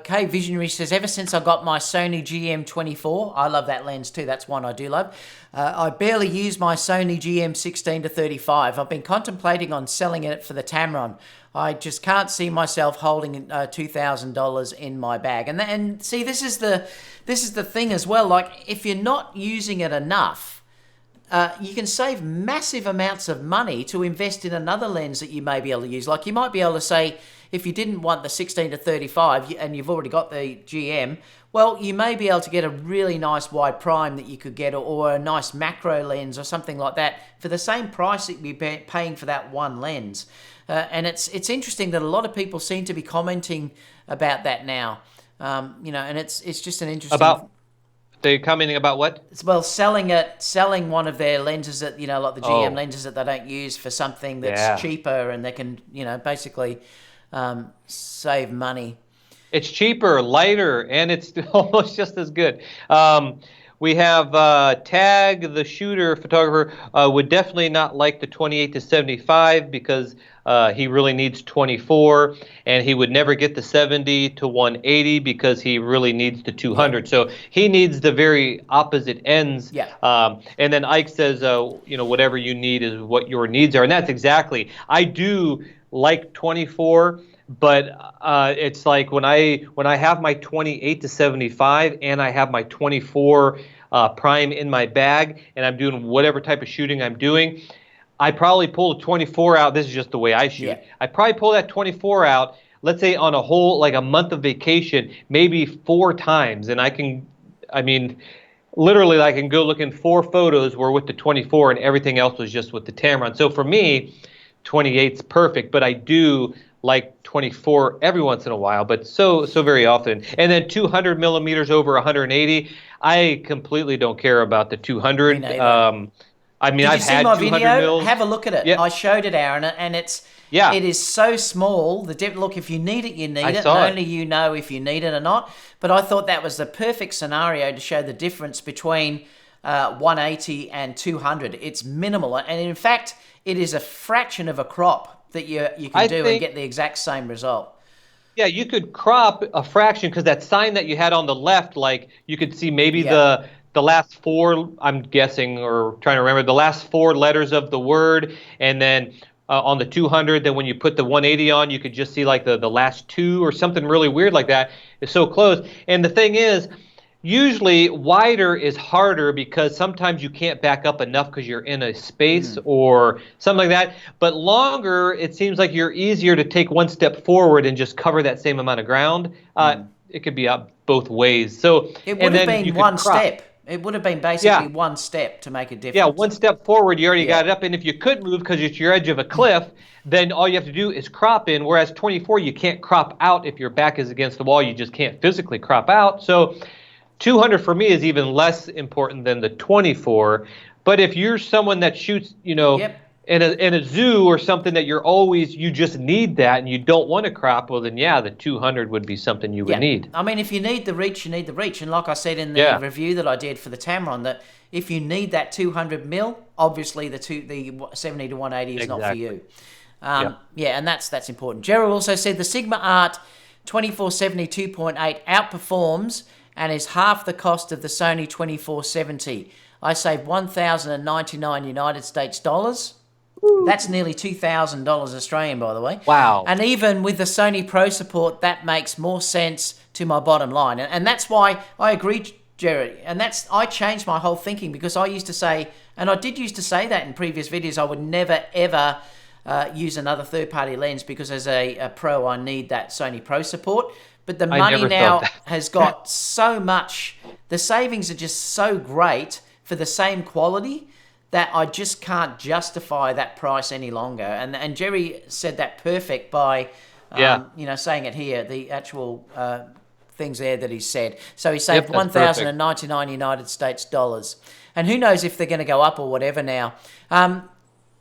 K Visionary says, ever since I got my Sony GM24, I love that lens too, that's one I do love, I barely use my Sony GM16 to 35. I've been contemplating on selling it for the Tamron. I just can't see myself holding $2,000 in my bag. And see, this is the thing as well, like if you're not using it enough, you can save massive amounts of money to invest in another lens that you may be able to use. Like you might be able to say, if you didn't want the 16 to 35 and you've already got the GM, well, you may be able to get a really nice wide prime that you could get, or a nice macro lens or something like that for the same price that you'd be paying for that one lens. And it's interesting that a lot of people seem to be commenting about that now. And it's just an interesting... They're commenting about what? Well, selling one of their lenses that, like the GM lenses that they don't use for something that's cheaper, and they can, basically save money. It's cheaper, lighter, and it's almost just as good. We have Tag, the shooter photographer, would definitely not like the 28 to 75 because he really needs 24, and he would never get the 70 to 180 because he really needs the 200. So he needs the very opposite ends. Yeah. And then Ike says, whatever you need is what your needs are, and that's exactly. I do like 24. But it's like when I have my 28 to 75 and I have my 24 prime in my bag and I'm doing whatever type of shooting I'm doing, I probably pull the 24 out. This is just the way I shoot. Yeah. I probably pull that 24 out, let's say on a whole, like a month of vacation, maybe 4 times. And literally I can go look in 4 photos were with the 24 and everything else was just with the Tamron. So for me, 28's perfect, but I do like 24 every once in a while, but so very often. And then 200 millimeters over 180. I completely don't care about the Me 200. neither. I mean, Did you I've see had my 200 video? mils. Have a look at it. Yeah, I showed it, Aaron, and it yeah, is so small. Look, if you need it, you I need it, and saw it. only you know if you need it or not. But I thought that was the perfect scenario to show the difference between 180 and 200. It's minimal, and in fact, it is a fraction of a crop that you can I do and think, get the exact same result. yeah, you could crop a fraction because that sign that you had on the left, like you could see maybe Yeah. the last four, I'm guessing or trying to remember the last four letters of the word, and then on the 200, then when you put the 180 on, you could just see like the last two or something really weird like that. It's so close. And the thing is, usually wider is harder because sometimes you can't back up enough because you're in a space or something like that. But longer, it seems like you're easier to take one step forward and just cover that same amount of ground. It could be up both ways. So, It would and have then been you could one crop. step. It would have been basically Yeah. one step to make a Yeah, difference. one step forward, you already Yeah. got it up. And if you could move because it's your edge of a cliff, then all you have to do is crop in. Whereas 24, you can't crop out if your back is against the wall. You just can't physically crop out. So 200 for me is even less important than the 24. But if you're someone that shoots, Yep. in a zoo or something that you just need that and you don't want to crop, well, then yeah, the 200 would be something you would Yeah, need. I mean, if you need the reach, you need the reach. And like I said in the Yeah, review that I did for the Tamron, that if you need that 200 mil, obviously the 70 to 180 is not for exactly. you. Yeah. Yeah, and that's important. Gerald also said the Sigma Art 2470 2.8 outperforms and is half the cost of the Sony 2470. I saved 1,099 United States dollars. That's nearly $2,000 Australian, by the way. Wow. And even with the Sony Pro support, that makes more sense to my bottom line. And that's why I agree, Jerry. And I changed my whole thinking because I used to say, and I did used to say that in previous videos, I would never, ever use another third-party lens because as a pro, I need that Sony Pro support. But the I money never now thought that. has got so much, the savings are just so great for the same quality that I just can't justify that price any longer. And Jerry said that perfect by, Yeah. saying it here, the actual things there that he said. So he Yep, saved that's 1,099 United States dollars. And who knows if they're going to go up or whatever now.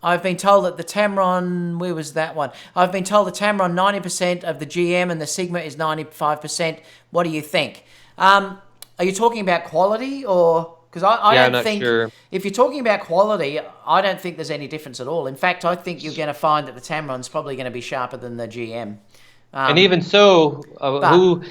I've been told that the Tamron, where was that one? I've been told the Tamron 90% of the GM and the Sigma is 95%. What do you think? Are you talking about quality or... Because I Yeah, I'm don't not think, sure. if you're talking about quality, I don't think there's any difference at all. In fact, I think you're going to find that the Tamron's probably going to be sharper than the GM. And even so, But,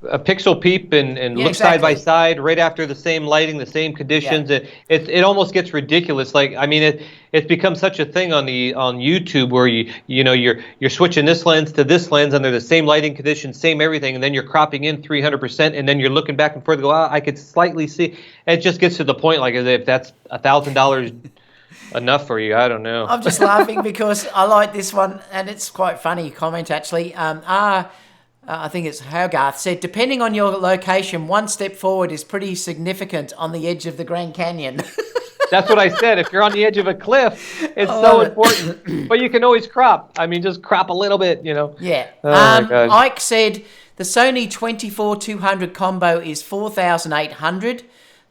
a pixel peep and yeah, look side by exactly. side right after the same lighting, the same Yeah. conditions. It almost gets ridiculous. Like, I mean, it's become such a thing on YouTube where you're switching this lens to this lens under the same lighting conditions, same everything, and then you're cropping in 300%, and then you're looking back and forth. Go, I could slightly see. It just gets to the point like as if that's $1,000 enough for you. I don't know. I'm just laughing because I like this one, and it's quite funny comment actually. I think it's Hogarth said, depending on your location, one step forward is pretty significant on the edge of the Grand Canyon. That's what I said. If you're on the edge of a cliff, it's I so love it. important. But you can always crop. I mean, just crop a little bit. Yeah. Oh my God. Ike said the Sony 24-200 combo is 4,800.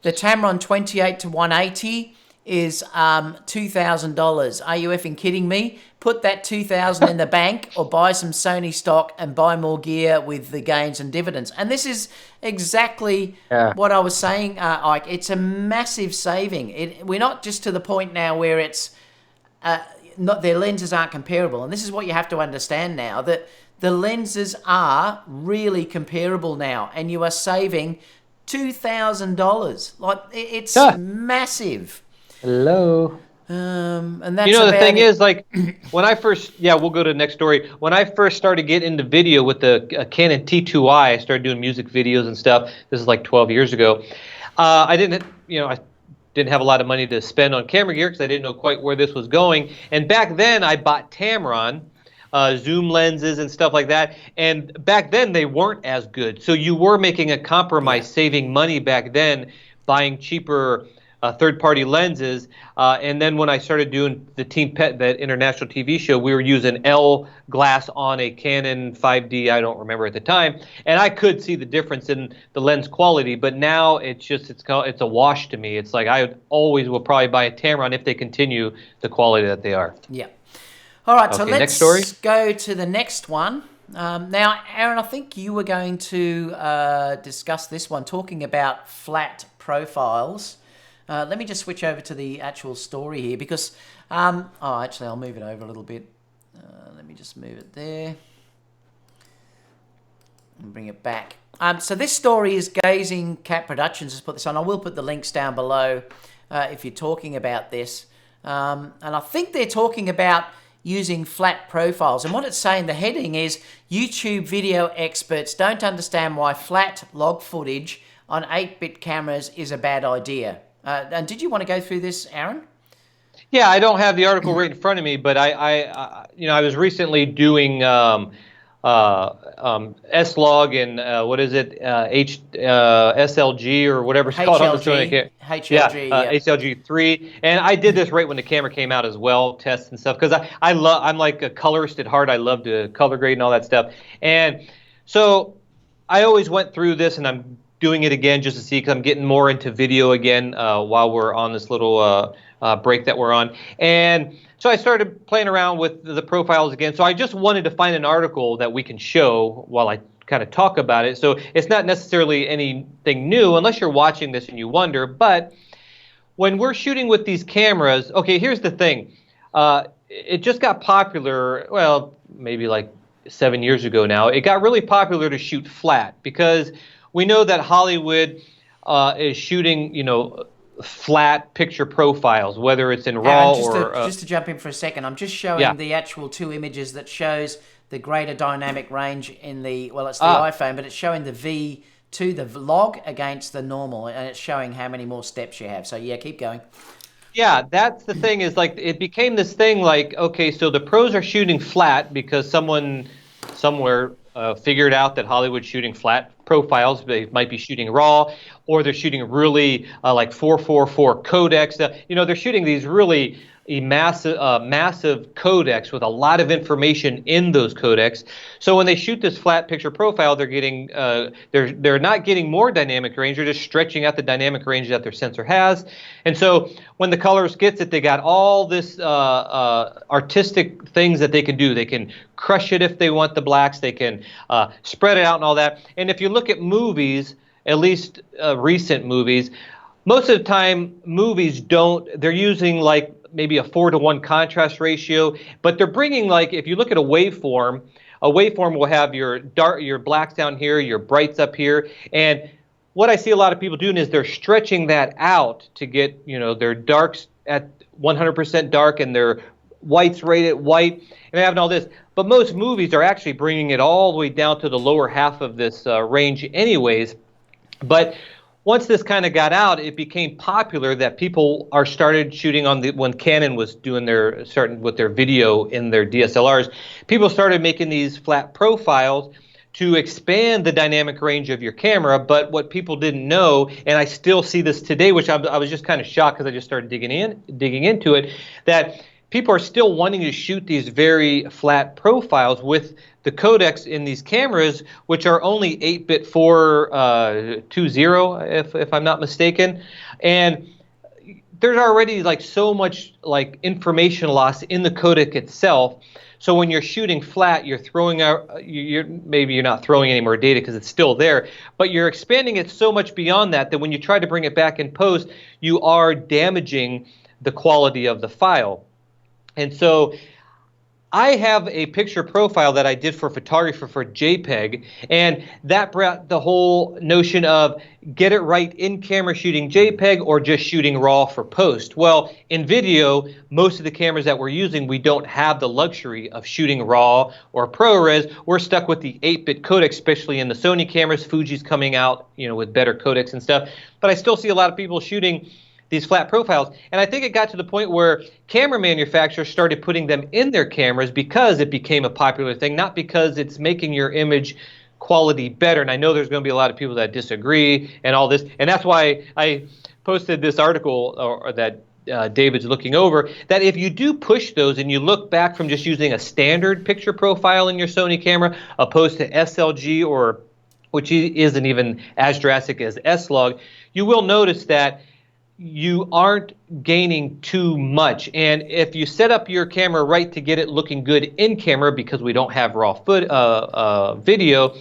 The Tamron 28 to 180 is $2,000. Are you effing kidding me? Put that $2,000 in the bank or buy some Sony stock and buy more gear with the gains and dividends. And this is exactly what I was saying, Ike. It's a massive saving. We're not just to the point now where it's not their lenses aren't comparable. And this is what you have to understand now, that the lenses are really comparable now, and you are saving $2,000. Like, it's massive. Hello. And that's The about thing it. is, like, when I first, we'll go to the next story. When I first started getting into video with the Canon T2i, I started doing music videos and stuff. This is like 12 years ago. I didn't have a lot of money to spend on camera gear because I didn't know quite where this was going. And back then, I bought Tamron zoom lenses and stuff like that. And back then, they weren't as good. So you were making a compromise, saving money back then, buying cheaper third-party lenses. And then when I started doing the Team Pet, that international TV show, we were using L glass on a Canon 5D, I don't remember at the time, and I could see the difference in the lens quality. But now it's a wash to me. It's like I always will probably buy a Tamron if they continue the quality that they are. Yeah. All right, Okay, so let's next story. go to the next one. Now, Aaron, I think you were going to discuss this one, talking about flat profiles. Let me just switch over to the actual story here because, actually, I'll move it over a little bit. Let me just move it there and bring it back. So this story is Gazing Cat Productions has put this on. I will put the links down below if you're talking about this. And I think they're talking about using flat profiles. And what it's saying, the heading is, YouTube video experts don't understand why flat log footage on 8-bit cameras is a bad idea. And did you want to go through this, Aaron? Yeah, I don't have the article right in front of me, but I was recently doing S-Log and what is it, SLG or whatever it's called on the HLG, HLG3, and I did this right when the camera came out as well, tests and stuff, because I'm like a colorist at heart. I love to color grade and all that stuff, and so I always went through this, and I'm doing it again just to see, because I'm getting more into video again while we're on this little break that we're on. And so I started playing around with the profiles again. So I just wanted to find an article that we can show while I kind of talk about it. So it's not necessarily anything new unless you're watching this and you wonder. But when we're shooting with these cameras, okay, here's the thing. It just got popular, well, maybe like 7 years ago now. It got really popular to shoot flat because we know that Hollywood is shooting, flat picture profiles, whether it's in RAW Aaron, or... just to jump in for a second, I'm just showing the actual two images that shows the greater dynamic range in the, well, it's the iPhone, but it's showing the V2, the log against the normal, and it's showing how many more steps you have. So, yeah, keep going. Yeah, that's the thing, is like it became this thing like, okay, so the pros are shooting flat because someone somewhere figured out that Hollywood's shooting flat profiles. They might be shooting RAW, or they're shooting really like 444 codecs. They're shooting these really massive codecs with a lot of information in those codecs. So when they shoot this flat picture profile, they're getting they're not getting more dynamic range. They're just stretching out the dynamic range that their sensor has. And so when the colorist gets it, they got all this artistic things that they can do. They can crush it if they want the blacks. They can spread it out and all that. And if you look at movies, at least recent movies, most of the time movies they're using like maybe a 4:1 contrast ratio, but they're bringing, like, if you look at a waveform will have your blacks down here, your brights up here, and what I see a lot of people doing is they're stretching that out to get, their darks at 100% dark and their whites rated white, and having all this. But most movies are actually bringing it all the way down to the lower half of this range anyways. But once this kind of got out, it became popular that people started shooting on when Canon was starting with their video in their DSLRs. People started making these flat profiles to expand the dynamic range of your camera. But what people didn't know, and I still see this today, which I was just kind of shocked because I just started digging into it, that people are still wanting to shoot these very flat profiles with the codecs in these cameras, which are only 8-bit 420, if I'm not mistaken. And there's already like so much like information loss in the codec itself. So when you're shooting flat, you're throwing out, maybe you're not throwing any more data because it's still there, but you're expanding it so much beyond that when you try to bring it back in post, you are damaging the quality of the file. And so I have a picture profile that I did for photography for JPEG, and that brought the whole notion of get it right in camera shooting JPEG or just shooting RAW for post. Well, in video, most of the cameras that we're using, we don't have the luxury of shooting RAW or ProRes. We're stuck with the 8-bit codec, especially in the Sony cameras. Fuji's coming out, with better codecs and stuff. But I still see a lot of people shooting these flat profiles, and I think it got to the point where camera manufacturers started putting them in their cameras because it became a popular thing, not because it's making your image quality better. And I know there's going to be a lot of people that disagree and all this. And that's why I posted this article or that David's looking over, that if you do push those and you look back from just using a standard picture profile in your Sony camera opposed to SLG, or which isn't even as drastic as S-Log, you will notice that you aren't gaining too much. And if you set up your camera right to get it looking good in camera, because we don't have raw video,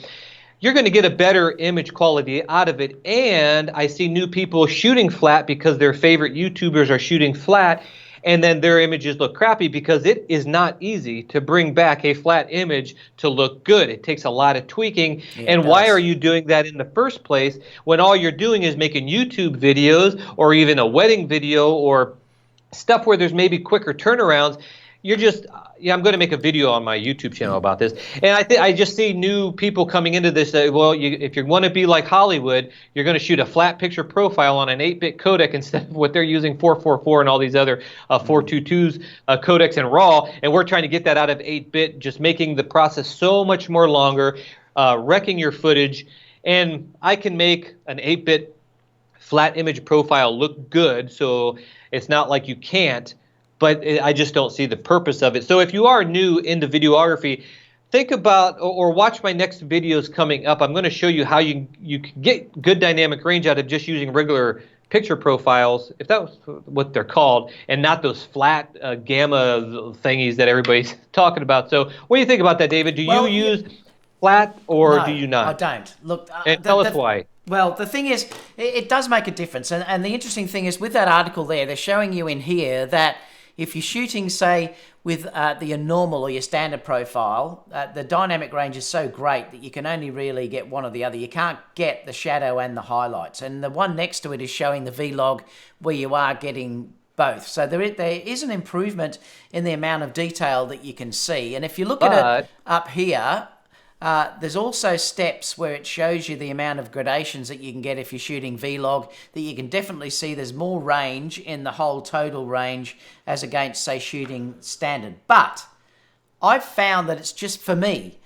you're going to get a better image quality out of it. And I see new people shooting flat because their favorite YouTubers are shooting flat, and then their images look crappy, because it is not easy to bring back a flat image to look good. It takes a lot of tweaking. Yeah, and why are you doing that in the first place when all you're doing is making YouTube videos or even a wedding video or stuff where there's maybe quicker turnarounds? You're just, yeah, I'm going to make a video on my YouTube channel about this. And I just see new people coming into this. Well, if you want to be like Hollywood, you're going to shoot a flat picture profile on an 8-bit codec instead of what they're using, 444 and all these other 422s codecs and RAW. And we're trying to get that out of 8-bit, just making the process so much more longer, wrecking your footage. And I can make an 8-bit flat image profile look good, so it's not like you can't. But I just don't see the purpose of it. So if you are new into videography, think about or watch my next videos coming up. I'm going to show you how you can get good dynamic range out of just using regular picture profiles, if that was what they're called, and not those flat gamma thingies that everybody's talking about. So what do you think about that, David? Do you use flat or do you not? I don't. Look, and tell us why. Well, the thing is, it does make a difference. And the interesting thing is, with that article there, they're showing you in here that if you're shooting, say, with your normal or your standard profile, the dynamic range is so great that you can only really get one or the other. You can't get the shadow and the highlights. And the one next to it is showing the Vlog, where you are getting both. So there is an improvement in the amount of detail that you can see. And if you look at it up here, there's also steps where it shows you the amount of gradations that you can get if you're shooting Vlog, that you can definitely see there's more range in the whole total range as against, say, shooting standard. But I've found that it's just, for me,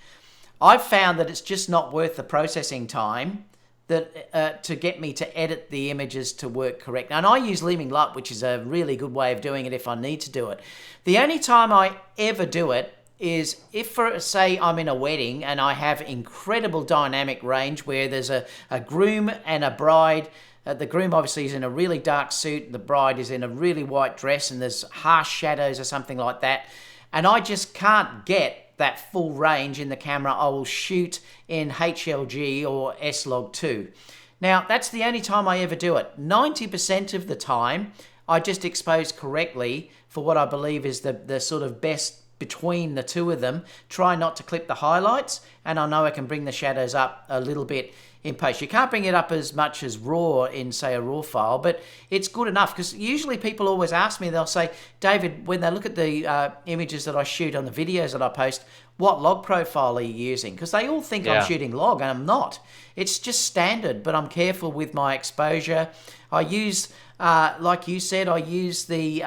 I've found that it's just not worth the processing time that to get me to edit the images to work correct. And I use leaving LUT, which is a really good way of doing it if I need to do it. The only time I ever do it is if, for say, I'm in a wedding and I have incredible dynamic range where there's a groom and a bride. The groom obviously is in a really dark suit, the bride is in a really white dress, and there's harsh shadows or something like that. And I just can't get that full range in the camera. I will shoot in HLG or S-Log2. Now, that's the only time I ever do it. 90% of the time, I just expose correctly for what I believe is the sort of best between the two of them. Try not to clip the highlights, and I know I can bring the shadows up a little bit in post. You can't bring it up as much as raw in, say, a raw file, but it's good enough, because usually people always ask me, they'll say, David, when they look at the images that I shoot on the videos that I post, what log profile are you using? Because they all think I'm shooting log, and I'm not. It's just standard, but I'm careful with my exposure. I use, like you said, I use the,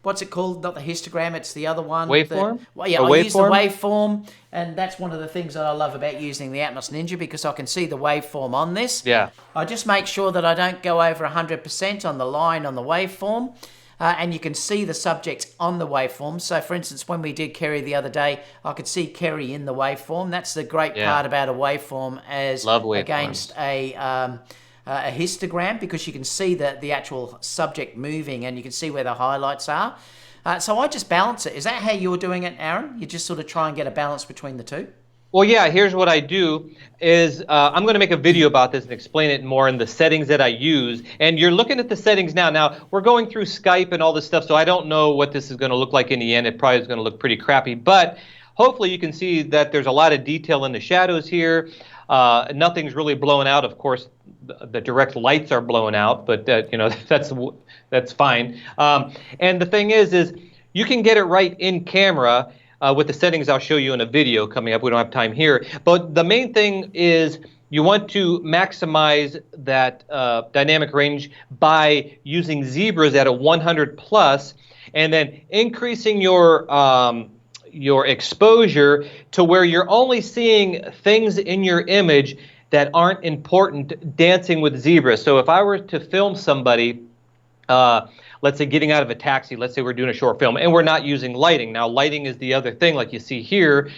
what's it called? Not the histogram, it's the other one. Waveform? I use the waveform, and that's one of the things that I love about using the Atmos Ninja, because I can see the waveform on this. Yeah. I just make sure that I don't go over 100% on the line on the waveform. And you can see the subject on the waveform. So, for instance, when we did Kerry the other day, I could see Kerry in the waveform. That's the great part about a waveform as against a histogram, because you can see the actual subject moving, and you can see where the highlights are. So I just balance it. Is that how you're doing it, Aaron? You just sort of try and get a balance between the two? Well, yeah, here's what I do is I'm going to make a video about this and explain it more in the settings that I use. And you're looking at the settings now. Now, we're going through Skype and all this stuff, so I don't know what this is going to look like in the end. It probably is going to look pretty crappy. But hopefully you can see that there's a lot of detail in the shadows here. Nothing's really blown out. Of course, the direct lights are blown out, but you know, that's fine. And the thing is you can get it right in camera. With the settings I'll show you in a video coming up. We don't have time here. But the main thing is you want to maximize that dynamic range by using zebras at a 100 plus, and then increasing your your exposure to where you're only seeing things in your image that aren't important dancing with zebras. So if I were to film somebody, let's say getting out of a taxi, let's say we're doing a short film and we're not using lighting. Now, lighting is the other thing, like you see here.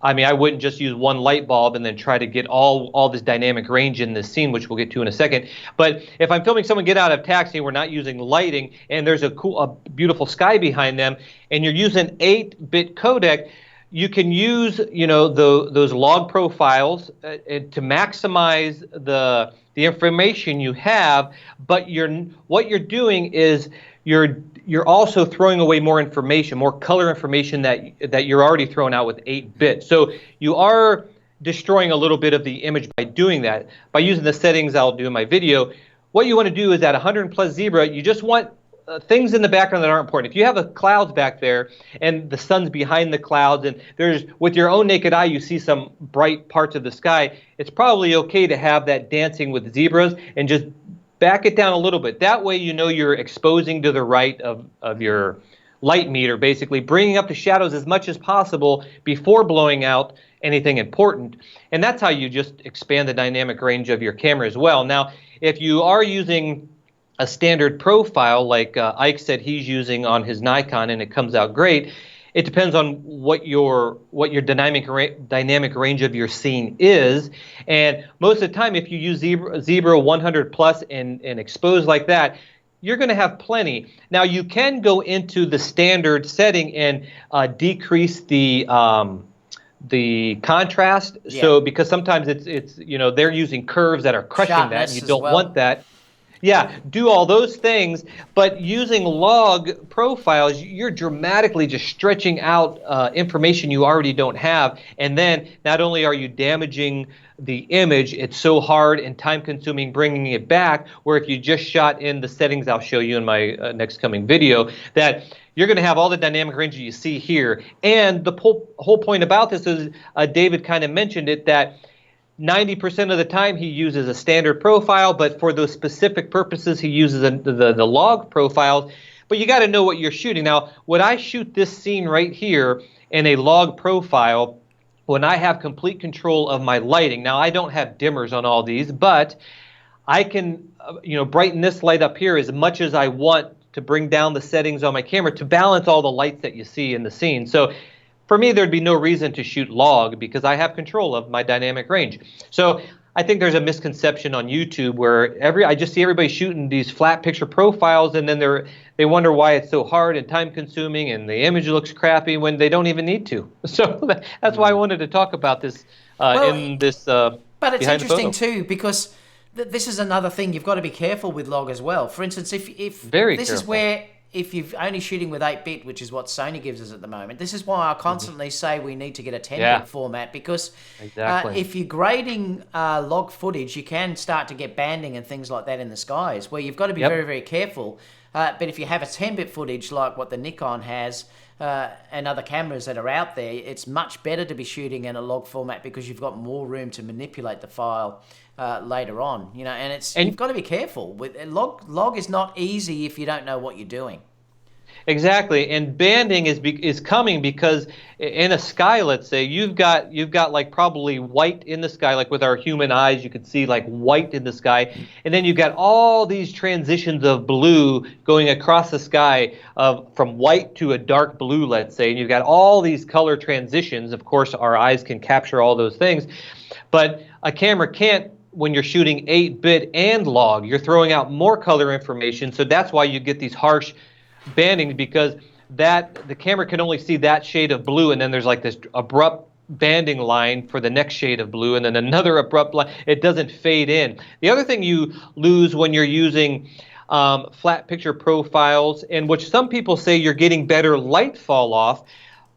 I mean, I wouldn't just use one light bulb and then try to get all this dynamic range in this scene, which we'll get to in a second. But if I'm filming someone get out of taxi and we're not using lighting and there's a beautiful sky behind them and you're using 8-bit codec, you can use, those log profiles to maximize the information you have, but what you're doing is you're also throwing away more information, more color information that you're already throwing out with 8-bit. So you are destroying a little bit of the image by doing that. By using the settings I'll do in my video, what you want to do is at 100 plus zebra, you just want things in the background that aren't important. If you have the clouds back there and the sun's behind the clouds and with your own naked eye you see some bright parts of the sky, it's probably okay to have that dancing with zebras and just back it down a little bit. That way you're exposing to the right of your light meter, basically bringing up the shadows as much as possible before blowing out anything important. And that's how you just expand the dynamic range of your camera as well. Now, if you are using a standard profile like Ike said he's using on his Nikon and it comes out great, it depends on what your dynamic range of your scene is. And most of the time, if you use Zebra 100 plus and expose like that, you're going to have plenty. Now, you can go into the standard setting and decrease the contrast. Yeah. So because sometimes it's they're using curves that are crushing that, and you don't want that. Yeah, do all those things, but using log profiles, you're dramatically just stretching out information you already don't have, and then not only are you damaging the image, it's so hard and time-consuming bringing it back, where if you just shot in the settings I'll show you in my next coming video, that you're going to have all the dynamic range you see here. And the whole point about this is, David kind of mentioned it, that 90% of the time he uses a standard profile, but for those specific purposes he uses the log profiles. But you got to know what you're shooting. Now, would I shoot this scene right here in a log profile when I have complete control of my lighting? Now, I don't have dimmers on all these, but I can brighten this light up here as much as I want to bring down the settings on my camera to balance all the lights that you see in the scene. So for me, there'd be no reason to shoot log because I have control of my dynamic range. So I think there's a misconception on YouTube where I just see everybody shooting these flat picture profiles, and then they wonder why it's so hard and time consuming and the image looks crappy when they don't even need to. So that's why I wanted to talk about this in this. But it's interesting too because this is another thing you've got to be careful with log as well. For instance, if this is where, if you're only shooting with 8-bit, which is what Sony gives us at the moment, this is why I constantly say we need to get a 10-bit format, because if you're grading log footage, you can start to get banding and things like that in the skies, where you've got to be very, very careful. But if you have a 10-bit footage like what the Nikon has and other cameras that are out there, it's much better to be shooting in a log format because you've got more room to manipulate the file later on, and you've got to be careful with log is not easy if you don't know what you're doing. Exactly, and banding is coming because in a sky, let's say you've got like probably white in the sky, like with our human eyes you could see like white in the sky, and then you've got all these transitions of blue going across the sky from white to a dark blue, let's say, and you've got all these color transitions. Of course, our eyes can capture all those things, but a camera can't. When you're shooting 8-bit and log, you're throwing out more color information, so that's why you get these harsh banding, because the camera can only see that shade of blue, and then there's like this abrupt banding line for the next shade of blue, and then another abrupt line. It doesn't fade in. The other thing you lose when you're using flat picture profiles, in which some people say you're getting better light fall off,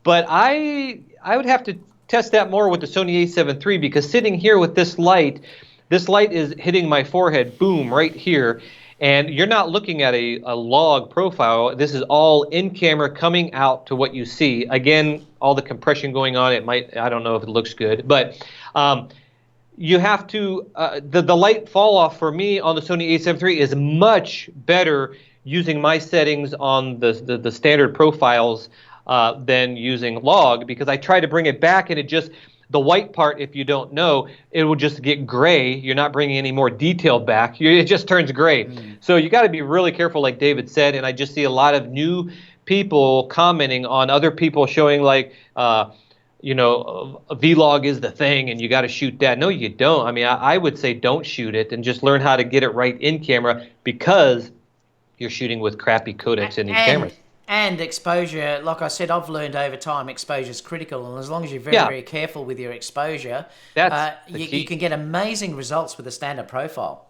but I would have to test that more with the Sony a7 III, because sitting here with this light is hitting my forehead, boom, right here. And you're not looking at a log profile. This is all in camera coming out to what you see. Again, all the compression going on, I don't know if it looks good, but you have to, the light fall off for me on the Sony a7 III is much better using my settings on the standard profiles than using log, because I try to bring it back and it just, the white part, if you don't know, it will just get gray. You're not bringing any more detail back. It just turns gray. So you got to be really careful, like David said. And I just see a lot of new people commenting on other people showing like, you know, a vlog is the thing and you got to shoot that. No, you don't. I mean, I would say don't shoot it and just learn how to get it right in camera, because you're shooting with crappy codecs in these cameras. And exposure, like I said, I've learned over time, exposure is critical. And as long as you're very, very careful with your exposure, you can get amazing results with a standard profile.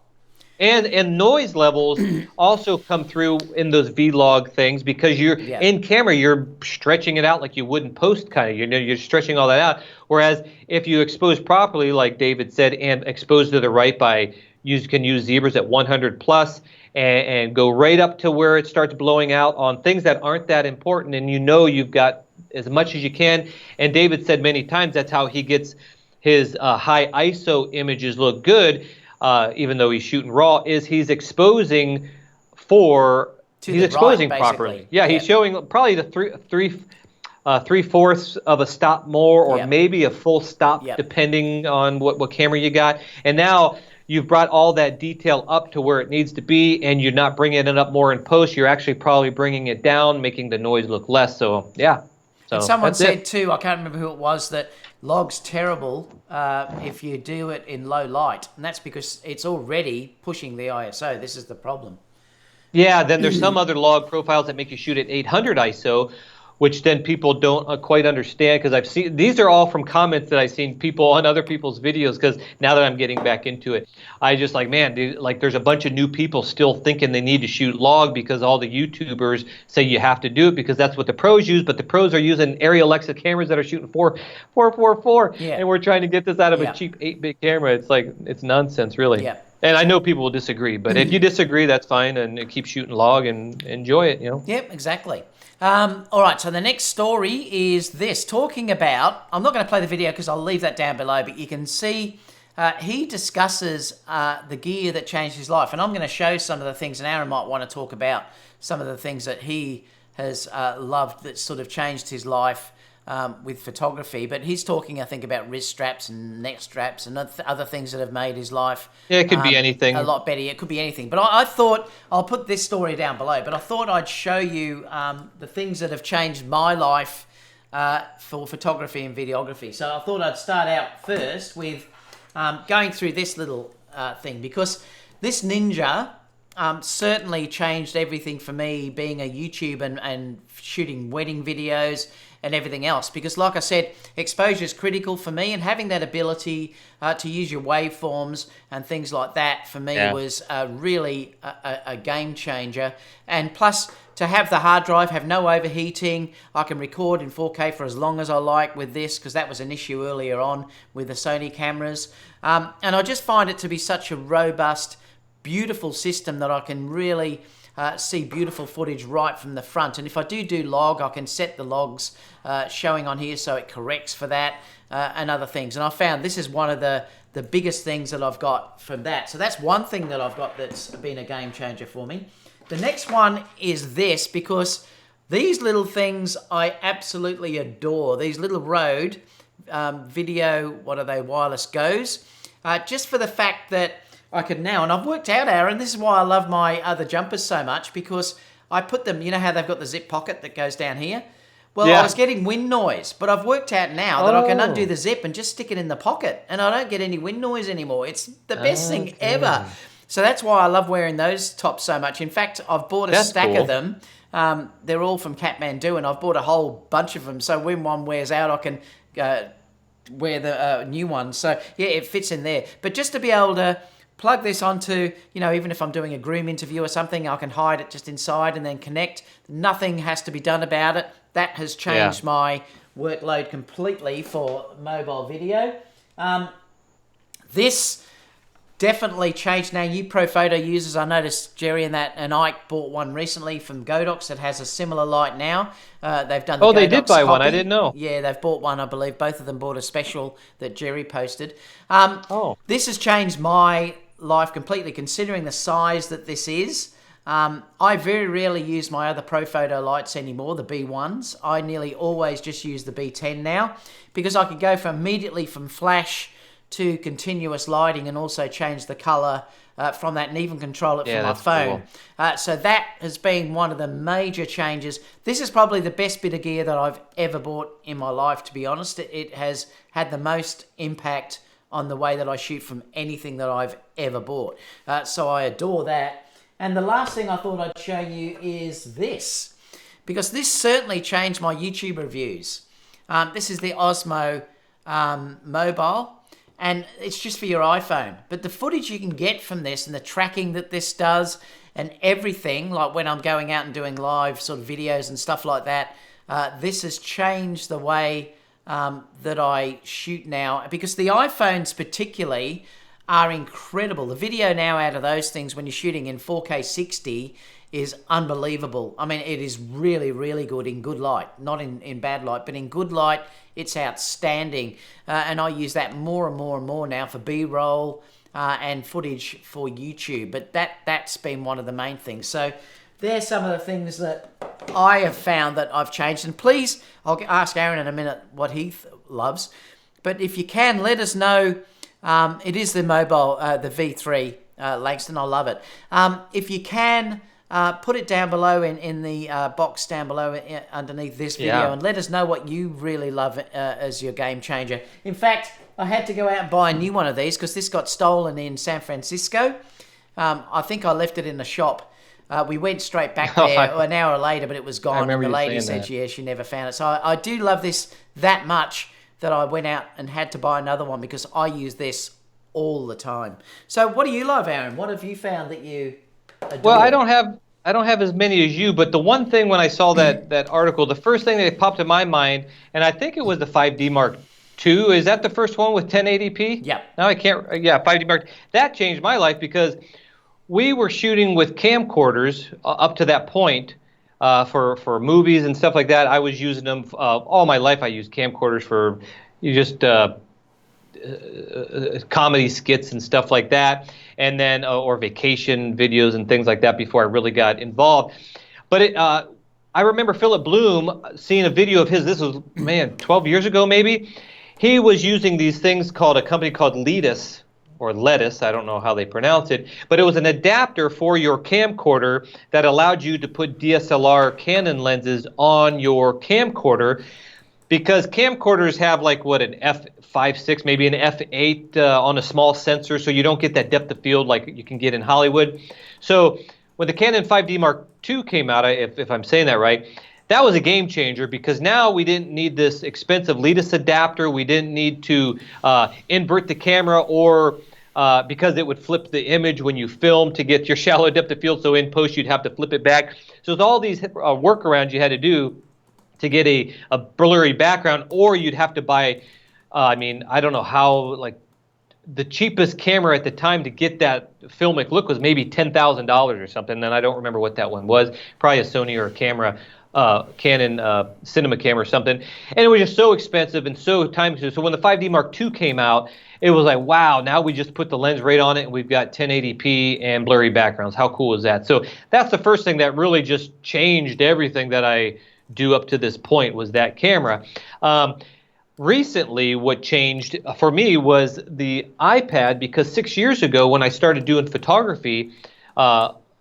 And noise levels also come through in those vlog things, because you're in camera, you're stretching it out like you would in post, kind of. You're stretching all that out. Whereas if you expose properly, like David said, and expose to the right by can use zebras at 100 plus, and go right up to where it starts blowing out on things that aren't that important, and you know you've got as much as you can. And David said many times that's how he gets his high ISO images look good, even though he's shooting raw, is he's exposing properly. Yeah, he's showing probably the 3/4 of a stop more, or maybe a full stop, depending on what camera you got. And now you've brought all that detail up to where it needs to be, and you're not bringing it up more in post. You're actually probably bringing it down, making the noise look less. So, yeah. So and someone said, too, I can't remember who it was, that log's terrible if you do it in low light. And that's because it's already pushing the ISO. This is the problem. Yeah, then there's some other log profiles that make you shoot at 800 ISO, which then people don't quite understand, because I've seen, these are all from comments that I've seen people on other people's videos, because now that I'm getting back into it, I just like, man, dude, like there's a bunch of new people still thinking they need to shoot log because all the YouTubers say you have to do it because that's what the pros use, but the pros are using Arri Alexa cameras that are shooting 4.4, and we're trying to get this out of a cheap 8-bit camera. It's like, it's nonsense, really. Yeah. And I know people will disagree, but if you disagree, that's fine, and keep shooting log and enjoy it, you know? Yep, exactly. All right, so the next story is this, talking about, I'm not going to play the video because I'll leave that down below, but you can see he discusses the gear that changed his life. And I'm going to show some of the things, and Aron might want to talk about some of the things that he has loved that sort of changed his life with photography. But he's talking, I think, about wrist straps and neck straps and other things that have made his life it could be anything. A lot better. It could be anything. But I thought, I'll put this story down below, but I thought I'd show you the things that have changed my life for photography and videography. So I thought I'd start out first with going through this little thing, because this Ninja certainly changed everything for me, being a YouTuber and shooting wedding videos and everything else, because like I said, exposure is critical for me, and having that ability to use your waveforms and things like that for me was really a game changer. And plus, to have the hard drive, have no overheating, I can record in 4K for as long as I like with this, because that was an issue earlier on with the Sony cameras. And I just find it to be such a robust, beautiful system that I can really see beautiful footage right from the front. And if I do log, I can set the logs showing on here so it corrects for that and other things. And I found this is one of the biggest things that I've got from that. So that's one thing that I've got that's been a game changer for me. The next one is this, because these little things I absolutely adore. These little Rode video, what are they, wireless goes. Just for the fact that I could now, and I've worked out, Aron, this is why I love my other jumpers so much, because I put them, you know how they've got the zip pocket that goes down here? Well, I was getting wind noise, but I've worked out now that I can undo the zip and just stick it in the pocket, and I don't get any wind noise anymore. It's the best thing ever. So that's why I love wearing those tops so much. In fact, I've bought a stack of them. They're all from Kathmandu, and I've bought a whole bunch of them, so when one wears out, I can wear the new one. So, yeah, it fits in there. But just to be able to plug this onto, you know, even if I'm doing a groom interview or something, I can hide it just inside and then connect. Nothing has to be done about it. That has changed my workload completely for mobile video. This definitely changed. Now, you pro photo users, I noticed Jerry and Ike bought one recently from Godox that has a similar light now. They've done the Godox they did buy copy. one. I didn't know. Yeah, they've bought one, I believe. Both of them bought a special that Jerry posted. This has changed my life completely, considering the size that this is. I very rarely use my other Profoto lights anymore, the B1s. I nearly always just use the B10 now because I can go immediately from flash to continuous lighting and also change the color from that and even control it from my phone. Cool. So that has been one of the major changes. This is probably the best bit of gear that I've ever bought in my life, to be honest. It has had the most impact on the way that I shoot from anything that I've ever bought. So I adore that. And the last thing I thought I'd show you is this, because this certainly changed my YouTube reviews. This is the Osmo Mobile, and it's just for your iPhone. But the footage you can get from this and the tracking that this does and everything, like when I'm going out and doing live sort of videos and stuff like that, this has changed the way that I shoot now, because the iPhones particularly are incredible. The video now out of those things when you're shooting in 4K 60 is unbelievable. I mean, it is really, really good in good light. Not in bad light, but in good light, it's outstanding. And I use that more and more and more now for B-roll and footage for YouTube. But that's been one of the main things. So there's some of the things that I have found that I've changed. And please, I'll ask Aron in a minute what he loves. But if you can, let us know. It is the mobile, the V3 Langston. I love it. If you can, put it down below in the box down below underneath this video, and let us know what you really love as your game changer. In fact, I had to go out and buy a new one of these because this got stolen in San Francisco. I think I left it in the shop. We went straight back there an hour later, but it was gone. And the lady said, yeah, she never found it. So I do love this that much that I went out and had to buy another one because I use this all the time. So what do you love, Aron? What have you found that you adore? Well, I don't have as many as you, but the one thing when I saw that article, the first thing that popped in my mind, and I think it was the 5D Mark II. Is that the first one with 1080p? Yeah. Now I can't. Yeah, 5D Mark. That changed my life because we were shooting with camcorders up to that point. For movies and stuff like that. I was using them all my life. I used camcorders for just comedy skits and stuff like that, and then or vacation videos and things like that before I really got involved. But I remember Philip Bloom seeing a video of his. This was 12 years ago maybe. He was using these things called a company called Lettuce. Or lettuce, I don't know how they pronounce it, but it was an adapter for your camcorder that allowed you to put DSLR Canon lenses on your camcorder, because camcorders have like what, an f5.6, maybe an f8 on a small sensor, so you don't get that depth of field like you can get in Hollywood. So when the Canon 5D Mark II came out, if I'm saying that right, that was a game changer because now we didn't need this expensive Lettuce adapter. We didn't need to invert the camera or because it would flip the image when you film to get your shallow depth of field. So in post, you'd have to flip it back. So it's all these workarounds you had to do to get a blurry background, or you'd have to buy, I don't know how, like the cheapest camera at the time to get that filmic look was maybe $10,000 or something. And I don't remember what that one was, probably a Sony or a camera. Canon cinema camera or something, and it was just so expensive and so time consuming. So when the 5D Mark II came out, it was like, wow, now we just put the lens right on it and we've got 1080p and blurry backgrounds. How cool is that? So that's the first thing that really just changed everything that I do up to this point, was that camera. Recently, what changed for me was the iPad, because 6 years ago when I started doing photography,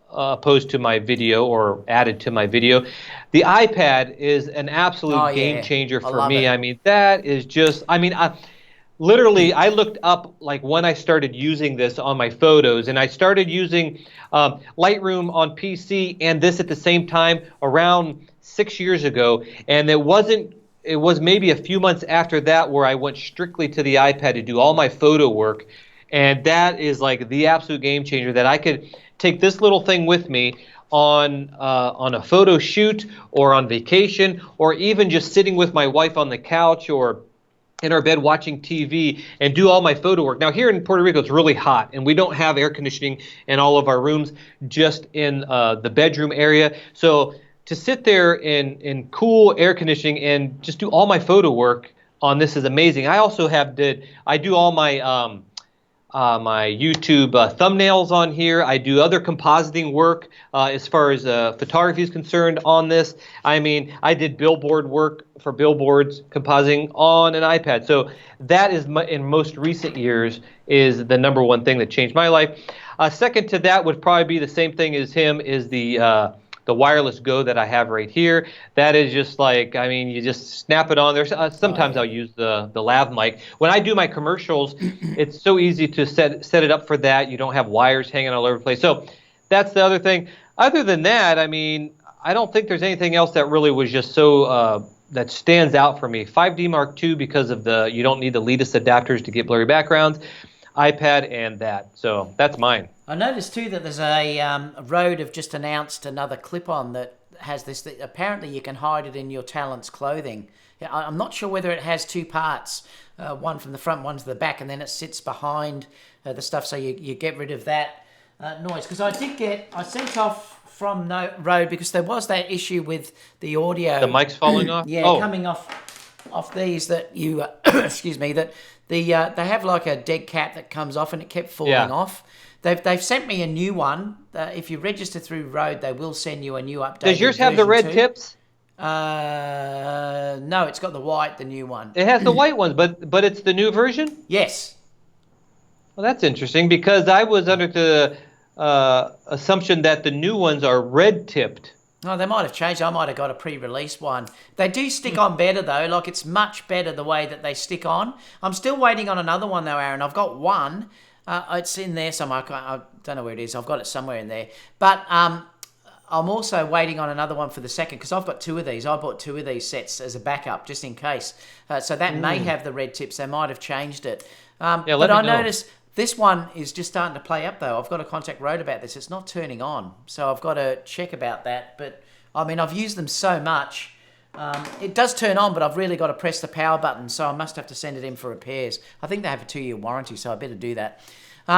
opposed to my video or added to my video, the iPad is an absolute game changer for me. I mean, that is just, literally, I looked up like when I started using this on my photos, and I started using Lightroom on PC and this at the same time around 6 years ago, and it was maybe a few months after that where I went strictly to the iPad to do all my photo work, and that is like the absolute game changer, that I could take this little thing with me on a photo shoot or on vacation, or even just sitting with my wife on the couch or in our bed watching TV and do all my photo work. Now here in Puerto Rico it's really hot and we don't have air conditioning in all of our rooms, just in the bedroom area. So to sit there in cool air conditioning and just do all my photo work on this is amazing. I also I do all my my YouTube thumbnails on here. I do other compositing work as far as photography is concerned on this. I mean, I did billboard work for billboards compositing on an iPad. So that is, in most recent years, is the number one thing that changed my life. Second to that would probably be the same thing as him, is the wireless Go that I have right here. That is just like, I mean, you just snap it on there. Sometimes I'll use the lav mic. When I do my commercials, it's so easy to set it up for that. You don't have wires hanging all over the place. So that's the other thing. Other than that, I mean, I don't think there's anything else that really was just so that stands out for me. 5D Mark II, because of you don't need the leadless adapters to get blurry backgrounds. iPad and that. So that's mine. I noticed too that there's a Rode have just announced another clip-on that has this. That apparently you can hide it in your talent's clothing. I'm not sure whether it has two parts, one from the front, one to the back, and then it sits behind the stuff, so you get rid of that noise. Because I sent off from Rode because there was that issue with the audio. The mic's falling off? Yeah, coming off these that you, excuse me, that they have like a dead cat that comes off and it kept falling off. They've sent me a new one. If you register through Rode, they will send you a new update. Does yours have the red tips? No, it's got the white, the new one. It has the white ones, but it's the new version? Yes. Well, that's interesting, because I was under the assumption that the new ones are red tipped. Oh, they might have changed. I might have got a pre-release one. They do stick on better, though. Like, it's much better the way that they stick on. I'm still waiting on another one, though, Aaron. I've got one. It's in there somewhere. I don't know where it is. I've got it somewhere in there. But I'm also waiting on another one for the second, because I've got two of these. I bought two of these sets as a backup, just in case. So that may have the red tips. They might have changed it. But I noticed this one is just starting to play up, though. I've got to contact Rode about this. It's not turning on. So I've got to check about that. But, I mean, I've used them so much. It does turn on, but I've really got to press the power button, so I must have to send it in for repairs. I think they have a 2-year warranty, so I better do that.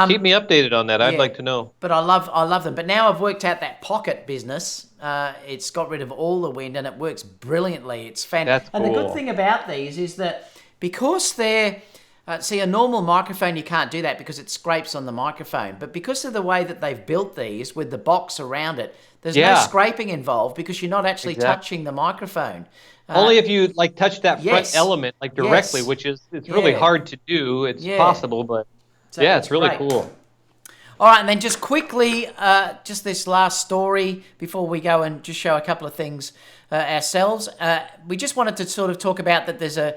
Keep me updated on that. I'd like to know. But I love them. But now I've worked out that pocket business. It's got rid of all the wind, and it works brilliantly. It's fantastic. That's cool. And the good thing about these is that because they're... see, a normal microphone, you can't do that because it scrapes on the microphone. But because of the way that they've built these with the box around it, there's no scraping involved because you're not actually touching the microphone. Only if you like touch that front element like directly, which is really hard to do. It's possible, but so it's really cool. All right, and then just quickly, just this last story before we go and just show a couple of things ourselves. We just wanted to sort of talk about that there's a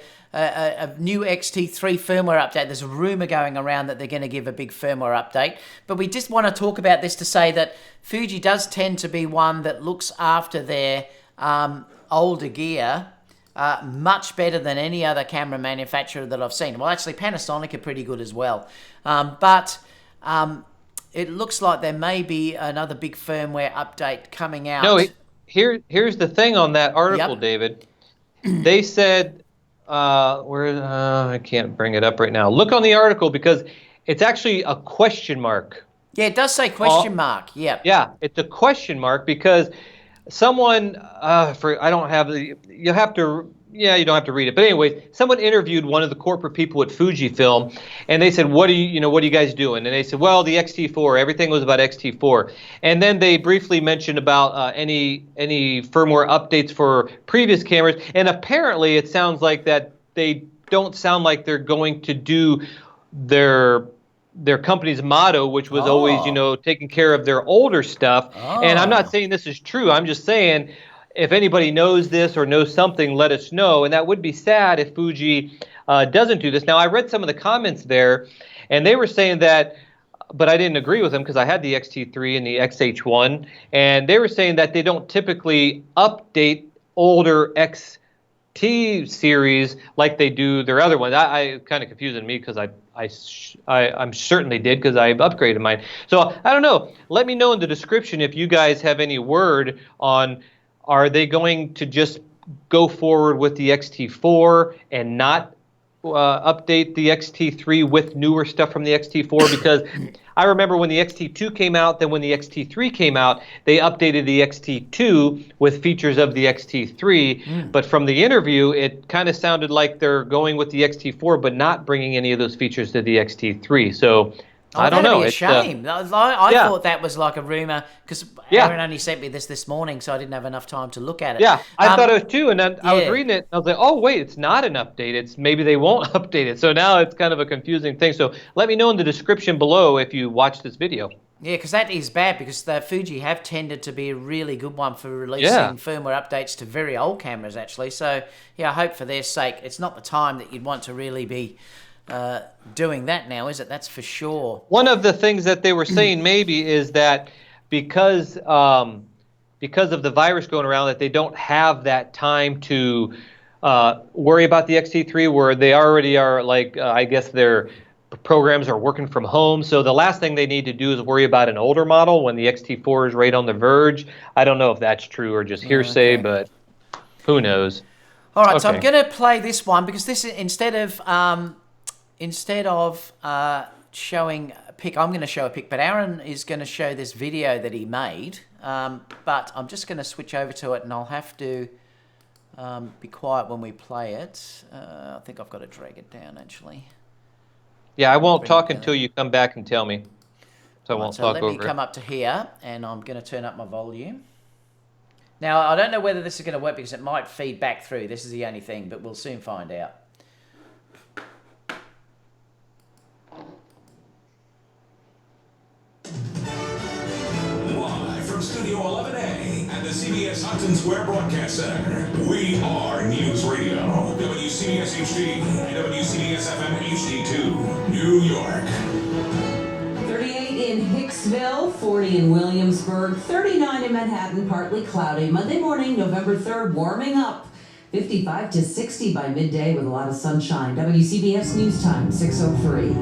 new XT3 firmware update. There's a rumor going around that they're going to give a big firmware update. But we just want to talk about this to say that Fuji does tend to be one that looks after their older gear much better than any other camera manufacturer that I've seen. Well, actually, Panasonic are pretty good as well. But it looks like there may be another big firmware update coming out. No, here's the thing on that article, David. They said... I can't bring it up right now. Look on the article because it's actually a question mark. Yeah, it does say question mark. Yeah. Yeah, it's a question mark because someone I don't have the. You have to. Yeah, you don't have to read it. But anyways, someone interviewed one of the corporate people at Fujifilm, and they said, "What are you guys doing?" And they said, "Well, the XT4. Everything was about XT4." And then they briefly mentioned about any firmware updates for previous cameras. And apparently, it sounds like that they don't sound like they're going to do their company's motto, which was always, taking care of their older stuff. And I'm not saying this is true. I'm just saying, if anybody knows this or knows something, let us know. And that would be sad if Fuji doesn't do this. Now, I read some of the comments there, and they were saying that, but I didn't agree with them because I had the XT3 and the XH1, and they were saying that they don't typically update older XT series like they do their other ones. I kind of confusing me because I'm certain they did because I upgraded mine. So I don't know. Let me know in the description if you guys have any word on, are they going to just go forward with the XT4 and not update the XT3 with newer stuff from the XT4? Because I remember when the XT2 came out, then when the XT3 came out, they updated the XT2 with features of the XT3. But from the interview, it kind of sounded like they're going with the XT4 but not bringing any of those features to the XT3. So Oh, I don't that'd know. be a It's, shame. I yeah. thought that was like a rumor because Yeah. Aaron only sent me this morning, so I didn't have enough time to look at it. Yeah, I thought it was too, and then I was yeah. reading it, and I was like, oh, wait, it's not an update. It's maybe they won't update it. So now it's kind of a confusing thing. So let me know in the description below if you watch this video. Yeah, because that is bad because the Fuji have tended to be a really good one for releasing Yeah. firmware updates to very old cameras, actually. So, yeah, I hope for their sake, it's not the time that you'd want to really be doing that now, is it? That's for sure. One of the things that they were saying maybe is that because of the virus going around, that they don't have that time to worry about the XT3, where they already are like, I guess their programs are working from home. So the last thing they need to do is worry about an older model when the XT4 is right on the verge. I don't know if that's true or just hearsay, Okay. but who knows? All right, so I'm Okay. going to play this one because this is instead of showing a pic, I'm going to show a pic, but Aaron is going to show this video that he made. But I'm just going to switch over to it, and I'll have to be quiet when we play it. I think I've got to drag it down actually. Yeah, I won't Bring it talk down. until you come back and tell me. So I won't So talk let me over come it. up to here, and I'm going to turn up my volume. Now, I don't know whether this is going to work because it might feed back through. This is the only thing, but we'll soon find out. Live from Studio 11A at the CBS Hudson Square Broadcast Center, we are News Radio, WCBS HD, and WCBS FM HD2, New York. 38 in Hicksville, 40 in Williamsburg, 39 in Manhattan, partly cloudy. Monday morning, November 3rd, warming up. 55 to 60 by midday with a lot of sunshine. WCBS News Time, 6:03.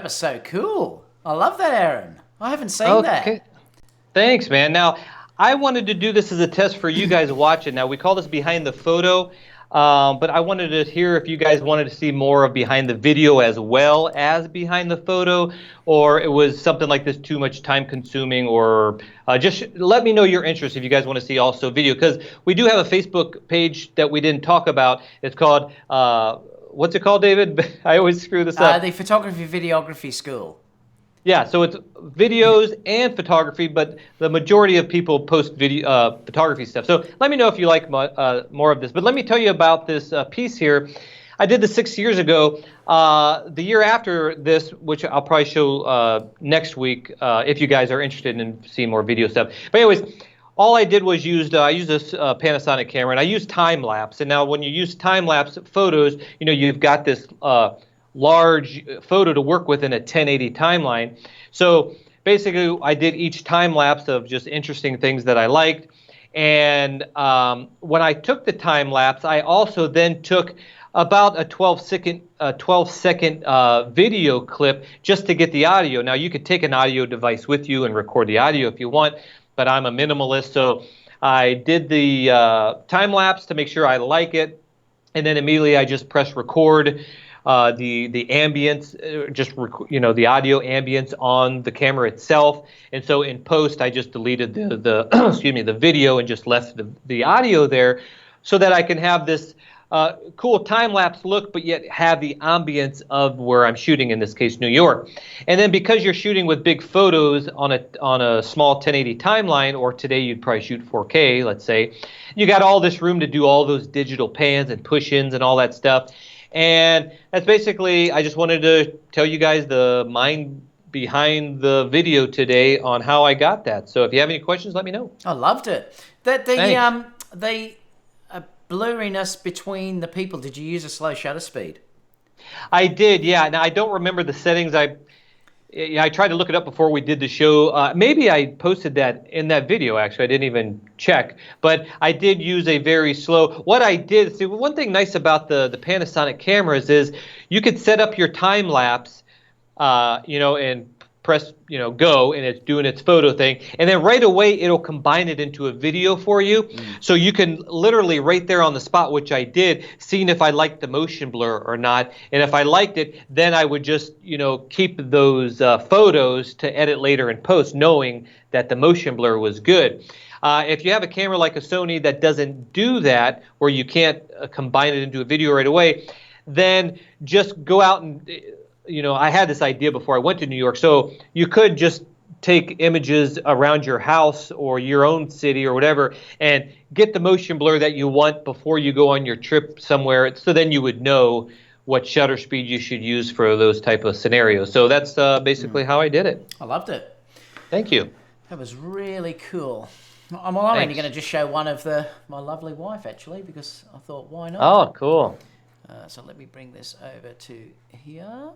was so cool. I love that, Aaron. I haven't seen that. Thanks, man. Now, I wanted to do this as a test for you guys watching. Now, we call this behind the photo, but I wanted to hear if you guys wanted to see more of behind the video as well as behind the photo, or it was something like this too much time consuming, or just let me know your interest if you guys want to see also video, because we do have a Facebook page that we didn't talk about. It's called, what's it called, David? I always screw this up. The Photography Videography School. Yeah, so it's videos and photography, but the majority of people post video photography stuff. So let me know if you like more of this. But let me tell you about this piece here. I did this 6 years ago. The year after this, which I'll probably show next week if you guys are interested in seeing more video stuff. But anyways, all I did was I used this Panasonic camera, and I used time lapse. And now when you use time lapse photos, you know, you've got this large photo to work with in a 1080 timeline. So basically, I did each time lapse of just interesting things that I liked. And when I took the time lapse, I also then took about a 12-second video clip just to get the audio. Now, you could take an audio device with you and record the audio if you want, but I'm a minimalist, so I did the time lapse to make sure I like it, and then immediately I just press record. The ambience, the audio ambience on the camera itself, and so in post I just deleted the excuse me, the video and just left the audio there, so that I can have this cool time-lapse look, but yet have the ambience of where I'm shooting, in this case, New York. And then because you're shooting with big photos on a small 1080 timeline, or today you'd probably shoot 4K, let's say, you got all this room to do all those digital pans and push-ins and all that stuff. And that's basically, I just wanted to tell you guys the mind behind the video today on how I got that. So if you have any questions, let me know. I loved it. The blurriness between the people, did you use a slow shutter speed? I did, yeah. Now, I don't remember the settings. I tried to look it up before we did the show. Maybe I posted that in that video, actually. I didn't even check. But I did use a very slow. What I did, see, one thing nice about the Panasonic cameras is you could set up your time lapse, and press, go, and it's doing its photo thing. And then right away, it'll combine it into a video for you. So you can literally right there on the spot, which I did, seeing if I liked the motion blur or not. And if I liked it, then I would just, keep those photos to edit later in post, knowing that the motion blur was good. If you have a camera like a Sony that doesn't do that, where you can't combine it into a video right away, then just go out and... I had this idea before I went to New York. So you could just take images around your house or your own city or whatever and get the motion blur that you want before you go on your trip somewhere. So then you would know what shutter speed you should use for those type of scenarios. So that's basically how I did it. I loved it. Thank you. That was really cool. I'm only going to just show one of my lovely wife, actually, because I thought, why not? Oh, cool. So let me bring this over to here.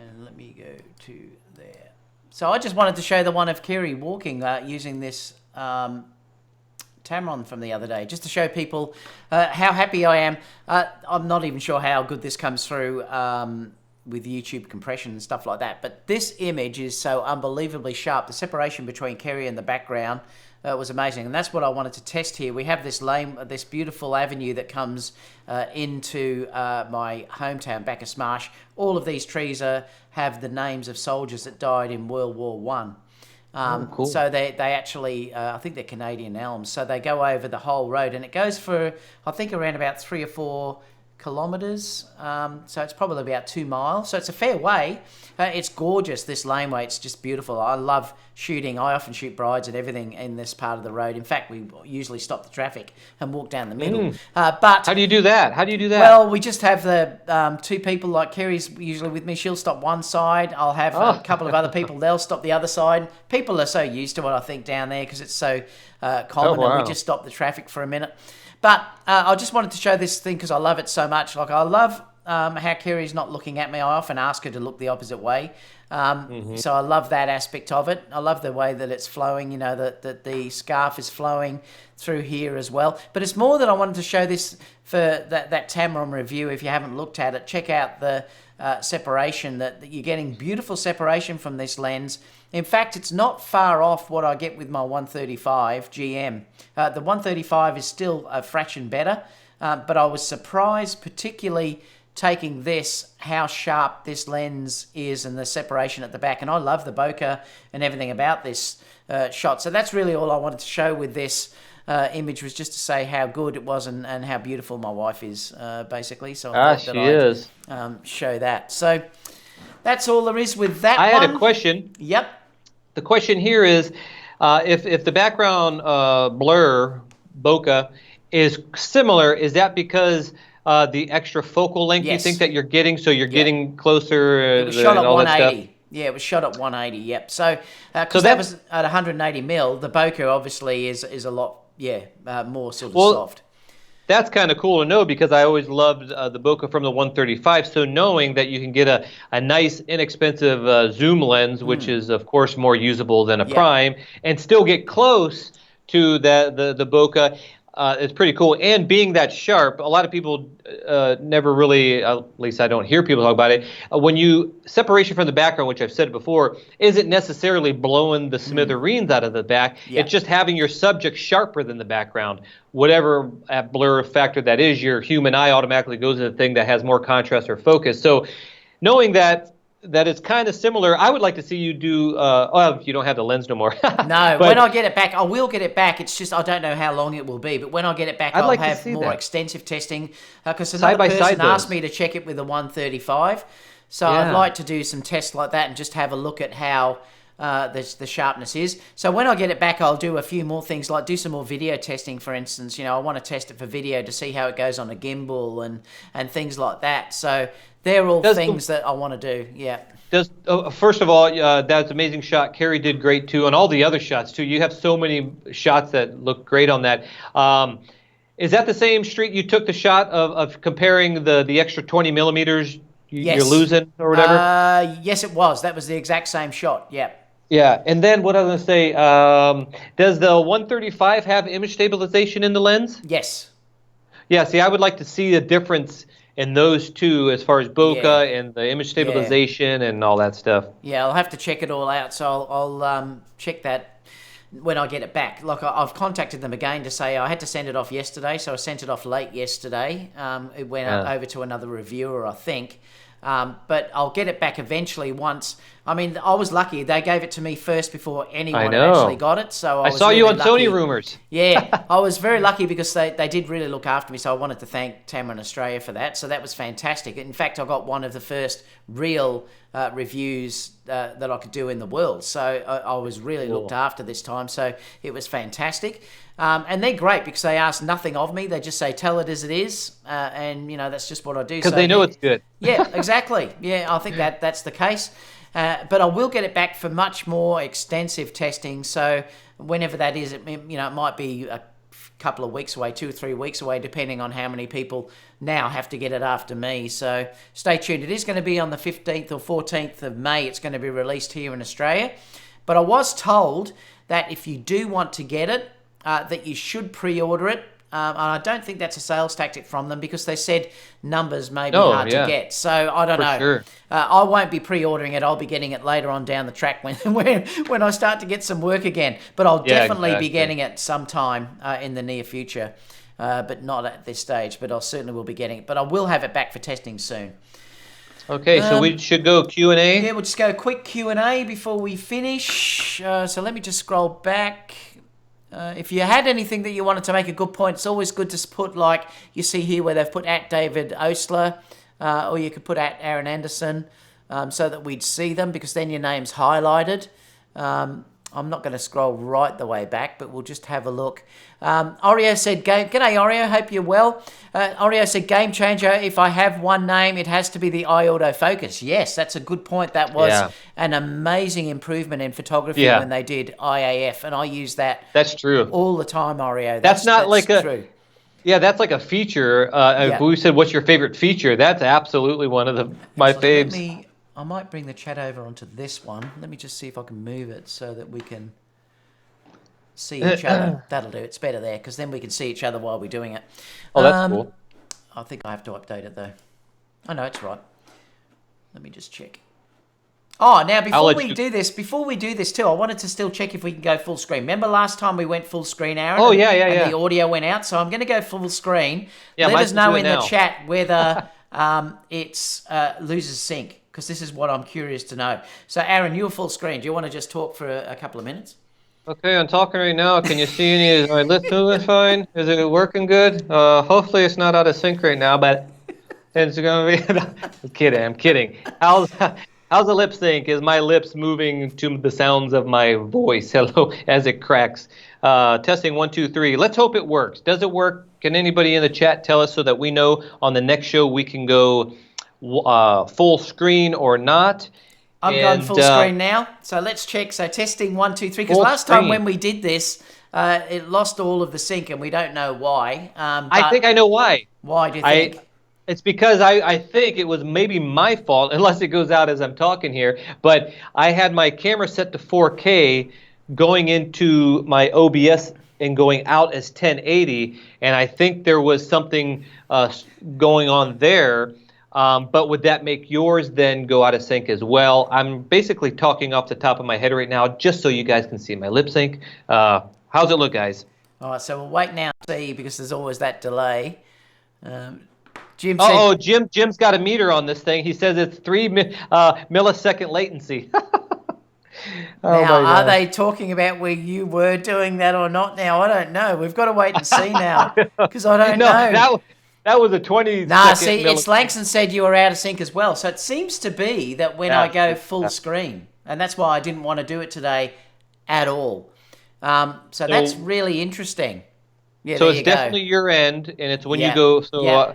And let me go to there. So I just wanted to show the one of Kiri walking using this Tamron from the other day, just to show people how happy I am. I'm not even sure how good this comes through with YouTube compression and stuff like that, but this image is so unbelievably sharp. The separation between Kiri and the background was amazing, and that's what I wanted to test here. We have this beautiful avenue that comes into my hometown, Bacchus Marsh. All of these trees have the names of soldiers that died in World War One. Cool. So they actually, I think they're Canadian elms, so they go over the whole road, and it goes for, I think, around about 3 or 4 kilometres, so it's probably about 2 miles, so it's a fair way. It's gorgeous, this laneway. It's just beautiful. I love shooting. I often shoot brides and everything in this part of the road. In fact, we usually stop the traffic and walk down the middle. But how do you do that? Well, we just have the 2 people, like Kerry's usually with me. She'll stop one side. I'll have a couple of other people. They'll stop the other side. People are so used to it, I think, down there, because it's so common. And we just stop the traffic for a minute. But I just wanted to show this thing because I love it so much. Like, I love how Kerry's not looking at me. I often ask her to look the opposite way. So I love that aspect of it. I love the way that it's flowing, that the scarf is flowing through here as well. But it's more that I wanted to show this for that Tamron review. If you haven't looked at it, check out the separation, that you're getting beautiful separation from this lens. In fact, it's not far off what I get with my 135 GM. The 135 is still a fraction better, but I was surprised, particularly taking this, how sharp this lens is and the separation at the back. And I love the bokeh and everything about this shot. So that's really all I wanted to show with this image, was just to say how good it was and how beautiful my wife is, basically. So I thought that I'd show that. So that's all there is with that I one. had a question. Yep. The question here is, if the background blur, bokeh, is similar, is that because the extra focal length you think that you're getting, so you're getting closer? It was shot at 180. Yeah, it was shot at 180, yep. So, because that was at 180 mil, the bokeh obviously is a lot, more sort of soft. That's kind of cool to know, because I always loved the bokeh from the 135. So knowing that you can get a nice, inexpensive zoom lens, which is, of course, more usable than a prime, and still get close to the bokeh, it's pretty cool. And being that sharp, a lot of people never really, at least I don't hear people talk about it, when you separation from the background, which I've said before, isn't necessarily blowing the smithereens out of the back. It's just having your subject sharper than the background. Whatever blur factor that is, your human eye automatically goes to the thing that has more contrast or focus. So knowing that it's kind of similar, I would like to see you do, you don't have the lens no more. No, when I get it back, I will get it back. It's just I don't know how long it will be. But when I get it back, I'll have more extensive testing. Because another person asked me to check it with the 135. So I'd like to do some tests like that and just have a look at how the sharpness is. So when I get it back, I'll do a few more things, like do some more video testing, for instance. I want to test it for video to see how it goes on a gimbal and things like that. So they're all things that I want to do, First of all, that's an amazing shot. Carrie did great, too, and all the other shots, too. You have so many shots that look great on that. Is that the same street you took the shot of comparing the extra 20 millimeters you're losing or whatever? Yes, it was. That was the exact same shot, Yeah, and then what I was going to say, does the 135 have image stabilization in the lens? Yes. Yeah, see, I would like to see the difference in those two as far as bokeh and the image stabilization and all that stuff. Yeah, I'll have to check it all out, so I'll check that when I get it back. Like, I've contacted them again to say I had to send it off yesterday, so I sent it off late yesterday. It went over to another reviewer, I think. But I'll get it back eventually once. I mean, I was lucky. They gave it to me first before anyone actually got it. So I saw you on Sony Rumors. Yeah, I was very lucky because they did really look after me. So I wanted to thank Tamron Australia for that. So that was fantastic. In fact, I got one of the first real reviews that I could do in the world. So I was really looked after this time. So it was fantastic. And they're great because they ask nothing of me. They just say, tell it as it is. And, that's just what I do. Because they know it's good. Yeah, exactly. Yeah, I think that's the case. But I will get it back for much more extensive testing. So whenever that is, it might be a couple of weeks away, 2 or 3 weeks away, depending on how many people now have to get it after me. So stay tuned. It is going to be on the 15th or 14th of May. It's going to be released here in Australia. But I was told that if you do want to get it, that you should pre-order it. And I don't think that's a sales tactic from them because they said numbers may be hard to get. So I don't know. Sure. I won't be pre-ordering it. I'll be getting it later on down the track when I start to get some work again. But I'll definitely be getting it sometime in the near future, but not at this stage. But I certainly will be getting it. But I will have it back for testing soon. Okay, so we should go Q&A? Yeah, we'll just go quick Q&A before we finish. So let me just scroll back. If you had anything that you wanted to make a good point, it's always good to put, like you see here where they've put at David Oastler, or you could put at Aron Anderson, so that we'd see them because then your name's highlighted. I'm not going to scroll right the way back, but we'll just have a look. Oreo said, G'day Oreo, hope you're well. Oreo said, game changer, if I have one name, it has to be the eye autofocus. Yes, that's a good point. That was an amazing improvement in photography when they did IAF, and I use that That's true. all the time, Oreo. That's not like true. Yeah, that's like a feature. If we said, what's your favorite feature? That's absolutely one of my faves. I might bring the chat over onto this one. Let me just see if I can move it so that we can see each other. That'll do. It's better there because then we can see each other while we're doing it. Oh, that's cool. I think I have to update it though. Oh, no, it's right. Let me just check. Oh, now before we do this too, I wanted to still check if we can go full screen. Remember last time we went full screen, Aaron? Oh, And the audio went out, so I'm going to go full screen. Yeah, Let us know in the now. chat whether it's loses sync, because this is what I'm curious to know. So, Aaron, you're full screen. Do you want to just talk for a couple of minutes? Okay, I'm talking right now. Can you see any? Is my lips moving fine? Is it working good? Hopefully it's not out of sync right now, but it's going to be... I'm kidding. How's the lip sync? Is my lips moving to the sounds of my voice? Hello, as it cracks. Testing 1, 2, 3. Let's hope it works. Does it work? Can anybody in the chat tell us so that we know on the next show we can go full screen or not? I'm going full screen now. So let's check. So testing 1, 2, 3. Because last time when we did this, it lost all of the sync and we don't know why. I think I know why. Why do you think? It's because I think it was maybe my fault, unless it goes out as I'm talking here, but I had my camera set to 4K going into my OBS and going out as 1080, and I think there was something going on there, but would that make yours then go out of sync as well? I'm basically talking off the top of my head right now just so you guys can see my lip sync. How's it look, guys? All right, so we'll wait now to see, because there's always that delay. Jim Jim's got a meter on this thing. He says it's 3 millisecond latency. Now, are they talking about where you were doing that or not now? I don't know. We've got to wait and see now, because I don't know. That was a 20 see, it's Langston said you were out of sync as well. So it seems to be that when I go full screen, and that's why I didn't want to do it today at all. So that's really interesting. Yeah, so it's definitely your end, and it's when you go. So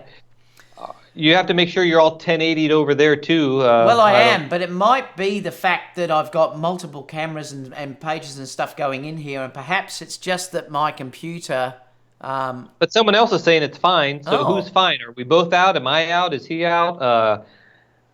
you have to make sure you're all 1080'd over there too. Well, I am, but it might be the fact that I've got multiple cameras and pages and stuff going in here, and perhaps it's just that my computer... but someone else is saying it's fine, so who's fine? Are we both out? Am I out? Is he out?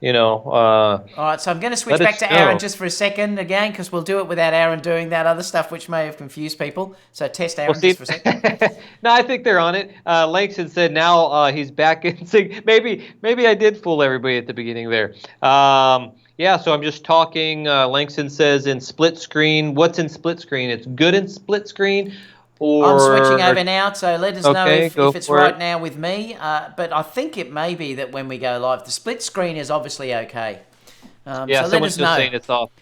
All right, so I'm going to switch back to Aaron just for a second again, because we'll do it without Aaron doing that other stuff, which may have confused people. So test Aaron just for a second. No, I think they're on it. Langston said now he's back in sync. Maybe I did fool everybody at the beginning there. So I'm just talking. Langston says in split screen. What's in split screen? It's good in split screen. I'm switching over now, so let us know if it's right now with me. But I think it may be that when we go live, the split screen is obviously okay. So let us know. Saying it's off.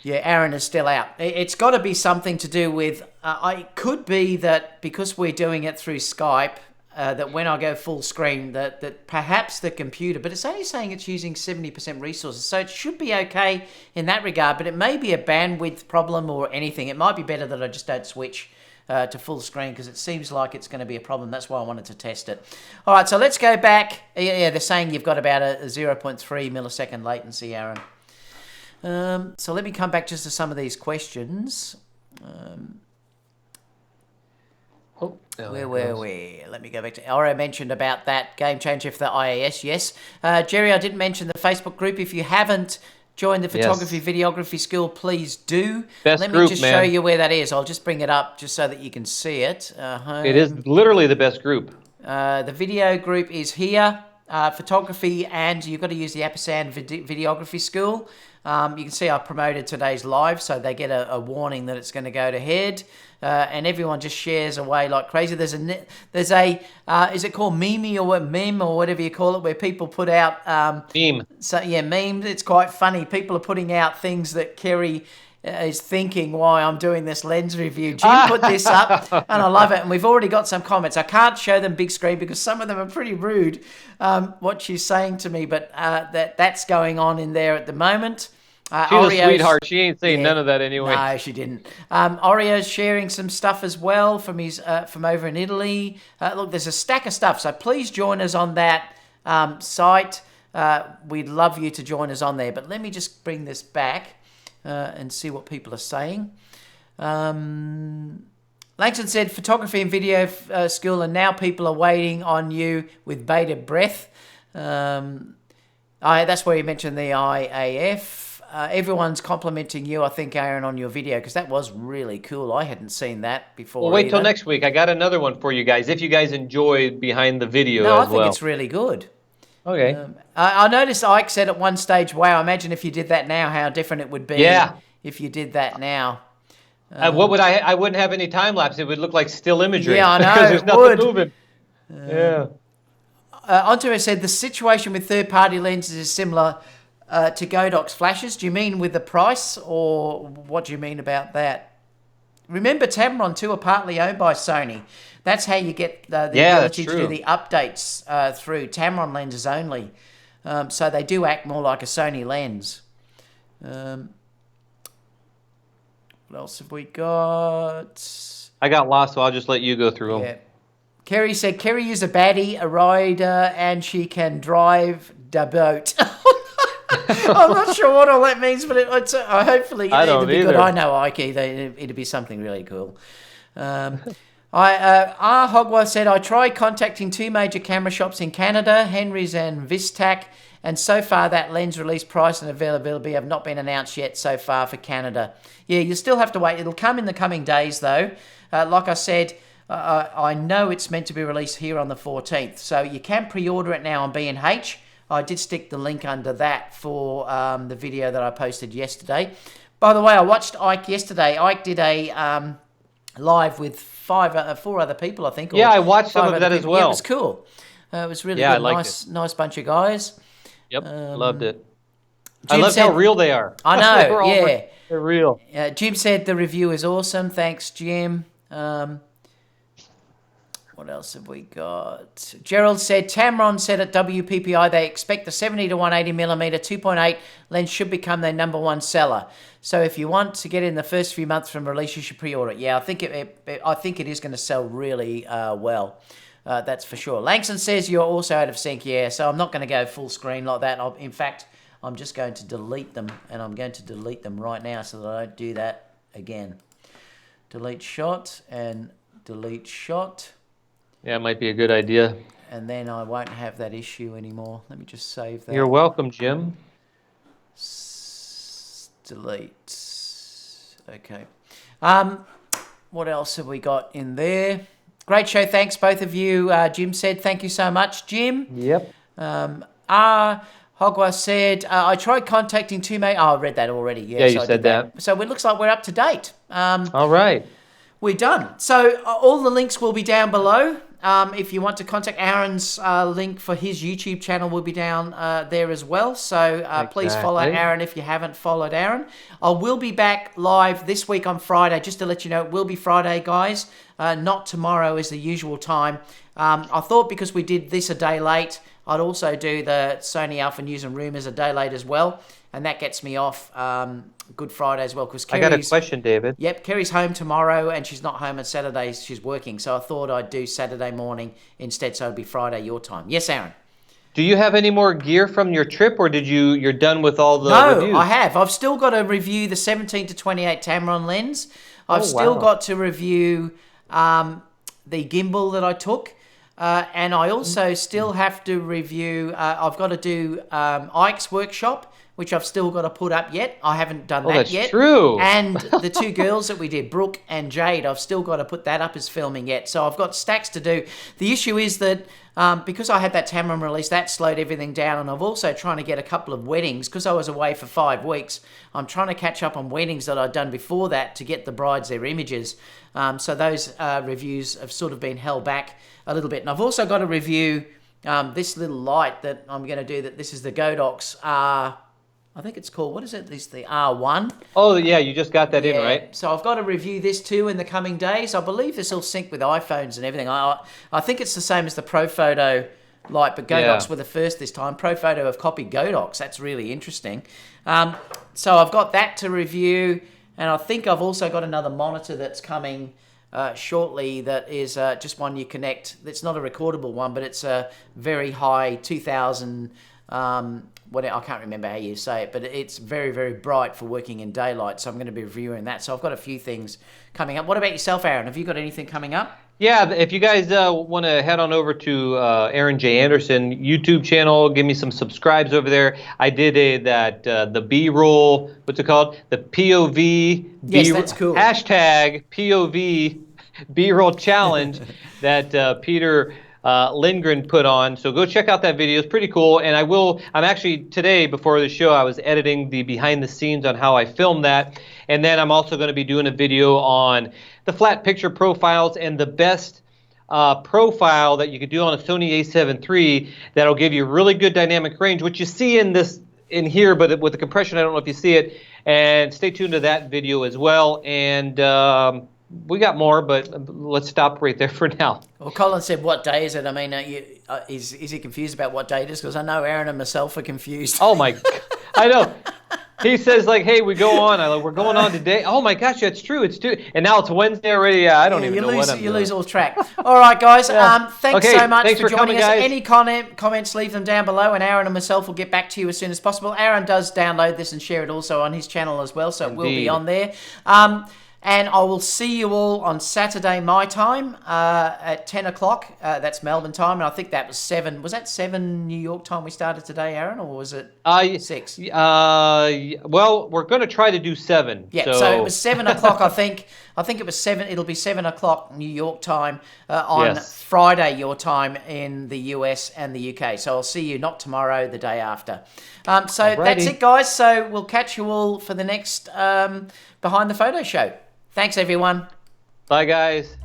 Yeah, Aaron is still out. It's got to be something to do with... it could be that because we're doing it through Skype, that when I go full screen, that perhaps the computer... But it's only saying it's using 70% resources, so it should be okay in that regard, but it may be a bandwidth problem or anything. It might be better that I just don't switch to full screen, because it seems like it's going to be a problem. That's why I wanted to test it. All right, so let's go back. Yeah, they're saying you've got about a 0.3 millisecond latency, Aaron. So let me come back just to some of these questions. Where were we? Let me go back to... Aron mentioned about that game changer for the IAS. Yes. Jerry, I didn't mention the Facebook group. If you haven't joined the photography, videography school, please do. Let me just show you where that is. I'll just bring it up just so that you can see it. It is literally the best group. The video group is here. Photography, and you've got to use the Appisan Videography School. You can see I promoted today's live, so they get a warning that it's going to go to head, and everyone just shares away like crazy. There's a is it called meme or whatever you call it, where people put out meme. So yeah, meme. It's quite funny. People are putting out things that Kerry is thinking why I'm doing this lens review. Jim put this up, and I love it. And we've already got some comments. I can't show them big screen because some of them are pretty rude, what she's saying to me, but that's going on in there at the moment. She's a sweetheart. She ain't saying none of that anyway. No, she didn't. Oreo's sharing some stuff as well from his from over in Italy. Look, there's a stack of stuff, so please join us on that site. We'd love you to join us on there. But let me just bring this back and see what people are saying. Langston said, photography and video school, and now people are waiting on you with bated breath. That's where you mentioned the IAF. Everyone's complimenting you, I think, Aaron, on your video, because that was really cool. I hadn't seen that before. Well, wait till next week. I got another one for you guys, if you guys enjoyed behind the video as well. No, I think it's really good. Okay. I noticed Ike said at one stage, wow, imagine if you did that now, how different it would be if you did that now. What would I wouldn't have any time lapse. It would look like still imagery. Yeah, I know, because there's it nothing would. moving. Yeah. Onto it said, the situation with third-party lenses is similar to Godox flashes. Do you mean with the price, or what do you mean about that? Remember, Tamron too are partly owned by Sony. That's how you get the ability to do the updates through Tamron lenses only. So they do act more like a Sony lens. What else have we got? I got lost, so I'll just let you go through them. Yeah. Kerry said, Kerry is a baddie, a rider, and she can drive the boat. I'm not sure what all that means, but hopefully it'll be good. I know Ike, it'd be something really cool. Hogwarts said, I tried contacting 2 major camera shops in Canada, Henry's and Vistac, and so far that lens release price and availability have not been announced yet so far for Canada. Yeah, you still have to wait. It'll come in the coming days, though. Like I said, I know it's meant to be released here on the 14th, so you can pre-order it now on B&H. I did stick the link under that for the video that I posted yesterday. By the way, I watched Ike yesterday. Ike did a live with 4 other people, I think. Yeah, I watched some of that as well. Yeah, it was cool. It was really good. Nice bunch of guys. Yep, loved it. Jim I love how real they are. I know, yeah. They're real. Jim said the review is awesome. Thanks, Jim. What else have we got? Gerald said, Tamron said at WPPI they expect the 70 to 180mm 2.8 lens should become their #1 seller. So if you want to get in the first few months from release, you should pre-order it. Yeah, I think it is going to sell really well. That's for sure. Langston says you're also out of sync. Yeah, so I'm not going to go full screen like that. In fact, I'm just going to delete them, and I'm going to delete them right now so that I don't do that again. Delete shot and delete shot. Yeah, it might be a good idea. And then I won't have that issue anymore. Let me just save that. You're welcome, Jim. Delete. Okay. What else have we got in there? Great show. Thanks, both of you. Jim said, thank you so much, Jim. Yep. Hogwa said, I tried contacting 2 mates. Oh, I read that already. Yeah, you said that. So it looks like we're up to date. All right. We're done. So all the links will be down below. If you want to contact Aron's link for his YouTube channel will be down there as well. So please follow Aron if you haven't followed Aron. I will be back live this week on Friday. Just to let you know, it will be Friday, guys. Not tomorrow is the usual time. I thought because we did this a day late, I'd also do the Sony Alpha News and Rumors a day late as well. And that gets me off Good Friday as well. Because I got a question, David. Yep, Kerry's home tomorrow and she's not home on Saturdays. She's working. So I thought I'd do Saturday morning instead, so it'd be Friday your time. Yes, Aron? Do you have any more gear from your trip, or you're done with all the reviews? No, I have. I've still got to review the 17 to 28 Tamron lens. I've still got to review the gimbal that I took. And I also still have to review, I've got to do Ike's workshop, which I've still got to put up yet. I haven't done that yet. That's true. And the 2 girls that we did, Brooke and Jade, I've still got to put that up as filming yet. So I've got stacks to do. The issue is that because I had that Tamron release, that slowed everything down. And I've also trying to get a couple of weddings. Because I was away for 5 weeks, I'm trying to catch up on weddings that I'd done before that to get the brides their images. So those reviews have sort of been held back a little bit. And I've also got to review this little light that I'm going to do. This is the Godox I think it's called, what is it? This is the R1. Oh, yeah, you just got that in, right? So I've got to review this too in the coming days. I believe this will sync with iPhones and everything. I think it's the same as the Photo light, but Godox were the first this time. Photo have copied Godox. That's really interesting. So I've got that to review, and I think I've also got another monitor that's coming shortly that is just one you connect. It's not a recordable one, but it's a very high 2000... I can't remember how you say it, but it's very, very bright for working in daylight. So I'm going to be reviewing that. So I've got a few things coming up. What about yourself, Aron? Have you got anything coming up? Yeah, if you guys want to head on over to Aron J. Anderson YouTube channel, give me some subscribes over there. I did the B-roll, what's it called? The POV. Yes, that's cool. Hashtag POV B-roll challenge that Peter Lindgren put on. So go check out that video. It's pretty cool. And I'm actually, today, before the show, I was editing the behind the scenes on how I filmed that. And then I'm also going to be doing a video on the flat picture profiles and the best profile that you could do on a Sony a7 III that'll give you really good dynamic range, which you see in here, but with the compression, I don't know if you see it. And stay tuned to that video as well. And we got more, but let's stop right there for now. Well, Colin said, what day is it? I mean, is he confused about what day it is? Because I know Aaron and myself are confused. Oh, my God. I know. He says, like, hey, we go on. We're going on today. Oh, my gosh, that's true. It's true. And now it's Wednesday already. I don't even know what I'm doing. You lose all track. All right, guys. Thanks so much for joining us. Guys. Any comments, leave them down below, and Aaron and myself will get back to you as soon as possible. Aaron does download this and share it also on his channel as well, so it will be on there. And I will see you all on Saturday, my time, at 10 o'clock. That's Melbourne time. And I think that was 7. Was that 7 New York time we started today, Aaron? Or was it 6? Well, we're going to try to do 7. Yeah, so it was 7 o'clock, I think. I think it was 7. It'll be 7 o'clock New York time on Friday, your time in the US and the UK. So I'll see you not tomorrow, the day after. So that's it, guys. So we'll catch you all for the next Behind the Photo show. Thanks, everyone. Bye, guys.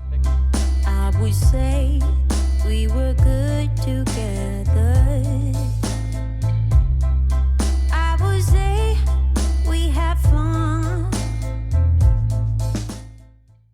I would say